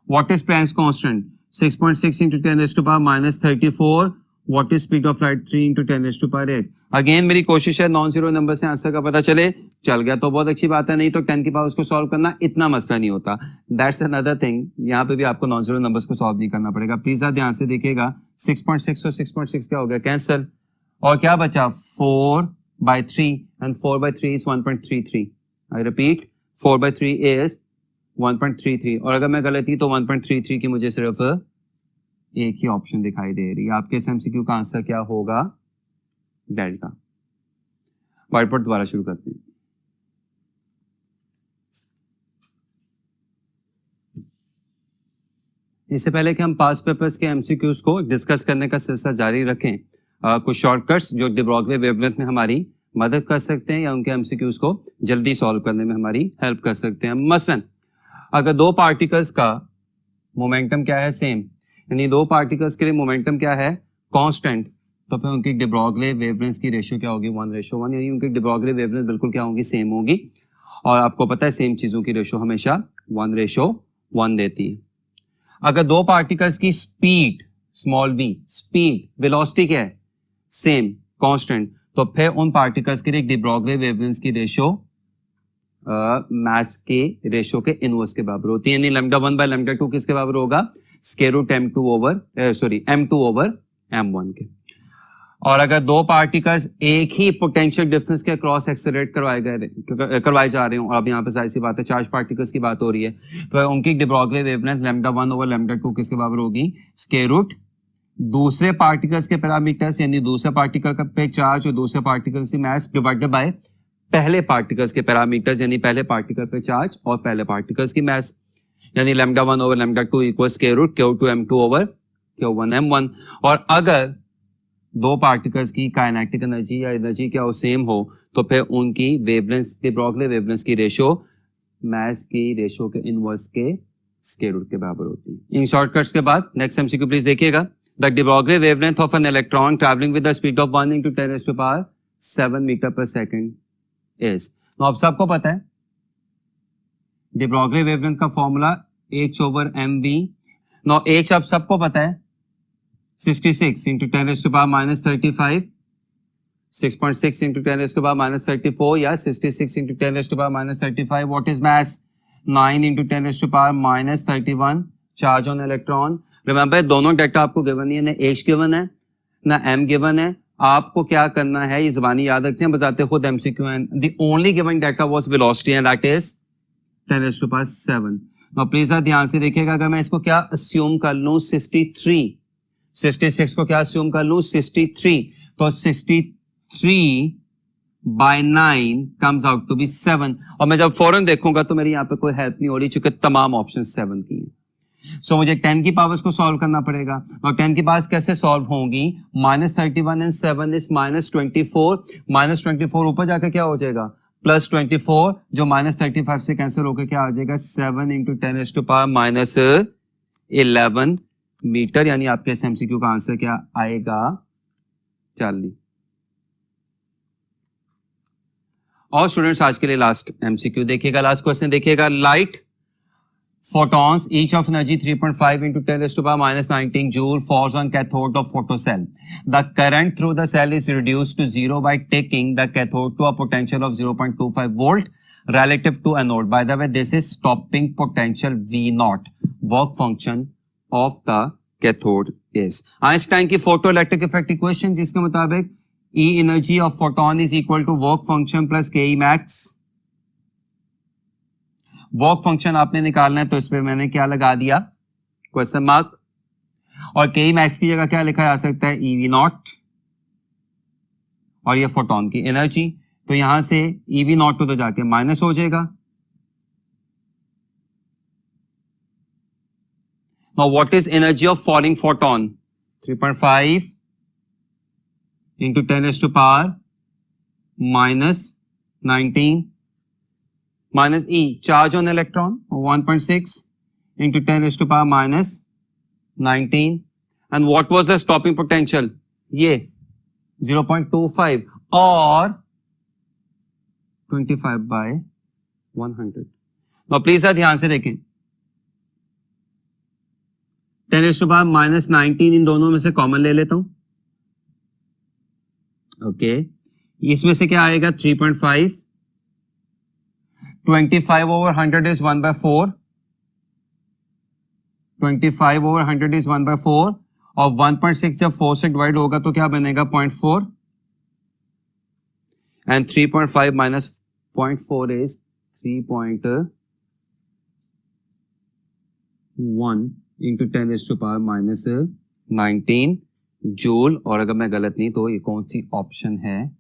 What is Planck's constant? 6.6 into 10⁻⁻34. What is speed of light? 3 into 10⁸. Again मेरी कोशिश है नॉन जीरो नंबर से आंसर का पता चले. चल गया तो बहुत अच्छी बात है, नहीं तो 10 की पावर उसको सॉल्व करना इतना मसला नहीं होता. That's another thing. यहाँ पे भी आपको नॉन जीरो नंबर्स को सॉल्व नहीं करना पड़ेगा. प्लीज ध्यान से देखिएगा, 6.6 और 6.6 क्या हो गया? कैंसल. और क्या बचा? 4/3 and 4/3 is 1.33. I repeat, 4/3 is 1.33. और अगर मैं गलत ही तो 1.33 की मुझे सिर्फ एक ही ऑप्शन दिखाई दे रही है. आपके इस एमसीक्यू का आंसर क्या होगा? डेल्टा. व्हाइट बोर्ड दोबारा शुरू करते हैं. इससे पहले कि हम पास पेपर्स के एमसीक्यूज को डिस्कस करने का सिलसिला जारी रखें, कुछ शॉर्टकट्स जो डी ब्रॉगली वेवलेंथ में हमारी मदद कर सकते हैं या उनके एमसीक्यूज को जल्दी सॉल्व करने में हमारी हेल्प कर सकते हैं. मसलन अगर दो पार्टिकल्स का मोमेंटम क्या है? सेम, यानी दो पार्टिकल्स के लिए मोमेंटम क्या है? कांस्टेंट, तो फिर उनकी डी ब्रॉगली वेवलेंथ की रेशियो क्या होगी? 1:1, यानी उनकी डी ब्रॉगली वेवलेंथ बिल्कुल क्या होगी? सेम होगी. और आपको पता है सेम चीजों की रेशियो हमेशा 1:1 देती है. अगर दो पार्टिकल्स की speed small v, speed velocity क्या है? सेम कांस्टेंट, तो फिर उन पार्टिकल्स के लिए de Broglie वेवलेंथ की रेशियो मास के रेशियो के इनवर्स के बराबर होती है, यानी λ1/λ2 किसके बराबर होगा, square root m2 over m1 के। और अगर दो पार्टिकल्स एक ही पोटेंशियल डिफरेंस के क्रॉस एक्सेलरेट करवाए जा रहे हो, अब यहाँ पे जाहिर सी बात है चार्ज पार्टिकल्स की बात हो रही है, तो उनकी de Broglie वेवलेंथ λ1 ओवर λ2 किसके बराबर होगी, स्क्वायर रूट दूसरे पार्टिकल्स के पैरामीटर्स, यानी दूसरे पार्टिकल का पे चार्ज और दूसरे पार्टिकल की मास डिवाइडेड बाय पहले पार्टिकल्स के पैरामीटर्स, यानी पहले पार्टिकल पे चार्ज और पहले पार्टिकल्स की मास, यानी λ1 over λ2 equal square root Q2 m2 over Q1 m1। और अगर दो पार्टिकल्स की काइनेटिक एनर्जी या एनर्जी क्या हो, सेम हो, तो फिर उनकी वेवलेंथ de Broglie वेवलेंथ की रेशियो मास की रेशियो के इनवर्स के स्क्वायर रूट के बराबर होती है। इन शॉर्टकट्स के बाद नेक्स्ट एमसीक्यू प्लीज देखिएगा। The de Broglie wavelength of an electron traveling with the speed of 1 into 10 raised to power 7 meter per second is। अब सबको पता है de Broglie wavelength का formula h over mv। now h अब सबको पता है 66 into 10 raised to power minus 35, 6.6 into 10 raised to power minus 34 या 66 into 10 raised to power minus 35। what is mass? 9 into 10 raised to power minus 31 charge on electron। Remember दोनों डेटा आपको गिवन है, ना h गिवन है ना m गिवन है। आपको क्या करना है, ये ज़बानी याद रखते हैं, बजाते खुद MCQ है। The only given data was velocity and that is 10 raised to power 7। Now please ध्यान से देखिएगा, अगर मैं इसको क्या अस्यूम कर लूं 63, 66 को क्या अस्यूम कर लूं 63, तो 63 by 9 comes out to be 7। और मैं जब फौरन देखूंगा तो मेरी यहाँ पे कोई हेल्प नहीं हो रही, चूंकि तमाम ऑप्शन 7 की हैं। सो मुझे 10 की पावर्स को सॉल्व करना पड़ेगा, और 10 की पावर्स कैसे सॉल्व होंगी, -31 एंड 7 इज -24, -24 ऊपर जाकर क्या हो जाएगा +24, जो -35 से कैंसिल होकर क्या आ जाएगा 7 into 10 raised to power -11 metre, यानी आपके इस एमसीक्यू का आंसर क्या आएगा 40। और स्टूडेंट्स आज के लिए लास्ट एमसीक्यू देखिएगा, लास्ट क्वेश्चन देखिएगा। Light photons each of energy 3.5 into 10 raised to power minus 19 joule falls on cathode of photocell. The current through the cell is reduced to 0 by taking the cathode to a potential of 0.25 volt relative to anode. By the way, this is stopping potential V0. Work function of the cathode is Einstein की photoelectric effect equation, जिसके मुताबिक E energy of photon is equal to work function plus Ke max। Work function आपने निकालना है, तो इस पे मैंने क्या लगा दिया क्वेश्चन मार्क, और के मैक्स की जगह क्या लिखा जा सकता है EV0, और ये फोटोन की एनर्जी, तो यहां से EV0 तो जाके माइनस हो जाएगा। Now what is energy of falling photon, 3.5 into 10 raised to power -19 minus E, charge on electron 1.6 into 10 raised to power -19, and what was the stopping potential, ये 0.25 और 25 by 100। now प्लीज ध्यान से देखें, 10 raised to power -19 इन दोनों में से कॉमन ले लेता हूं, ओके इसमें से क्या आएगा 3.5, 25 over 100 is 1/4, 25 over 100 is 1/4, और 1.6 जब 4 से डिवाइड होगा तो क्या बनेगा 0.4, and 3.5 minus 0.4 is 3.1 into 10 raised to power -19 joule. और अगर मैं गलत नहीं तो ये कौन सी ऑप्शन है,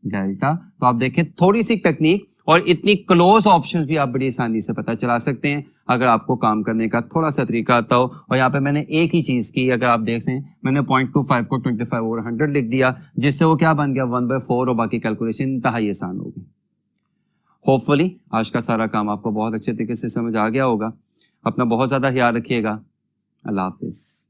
डेल्टा। तो आप देखें थोड़ी सी टेक्निक, और इतनी क्लोज ऑप्शंस भी आप बड़ी आसानी से पता चला सकते हैं अगर आपको काम करने का थोड़ा सा तरीका आता हो। और यहाँ पे मैंने एक ही चीज की, अगर आप देखें मैंने 0.25 को 25 over 100 लिख दिया, जिससे वो क्या बन गया 1/4, और बाकी कैलकुलेशन इंतहाई आसान होगी। होपफुली आज का सारा काम आपको बहुत अच्छे तरीके से समझ आ गया होगा। अपना बहुत ज्यादा ख्याल रखिएगा। अल्लाह हाफिज।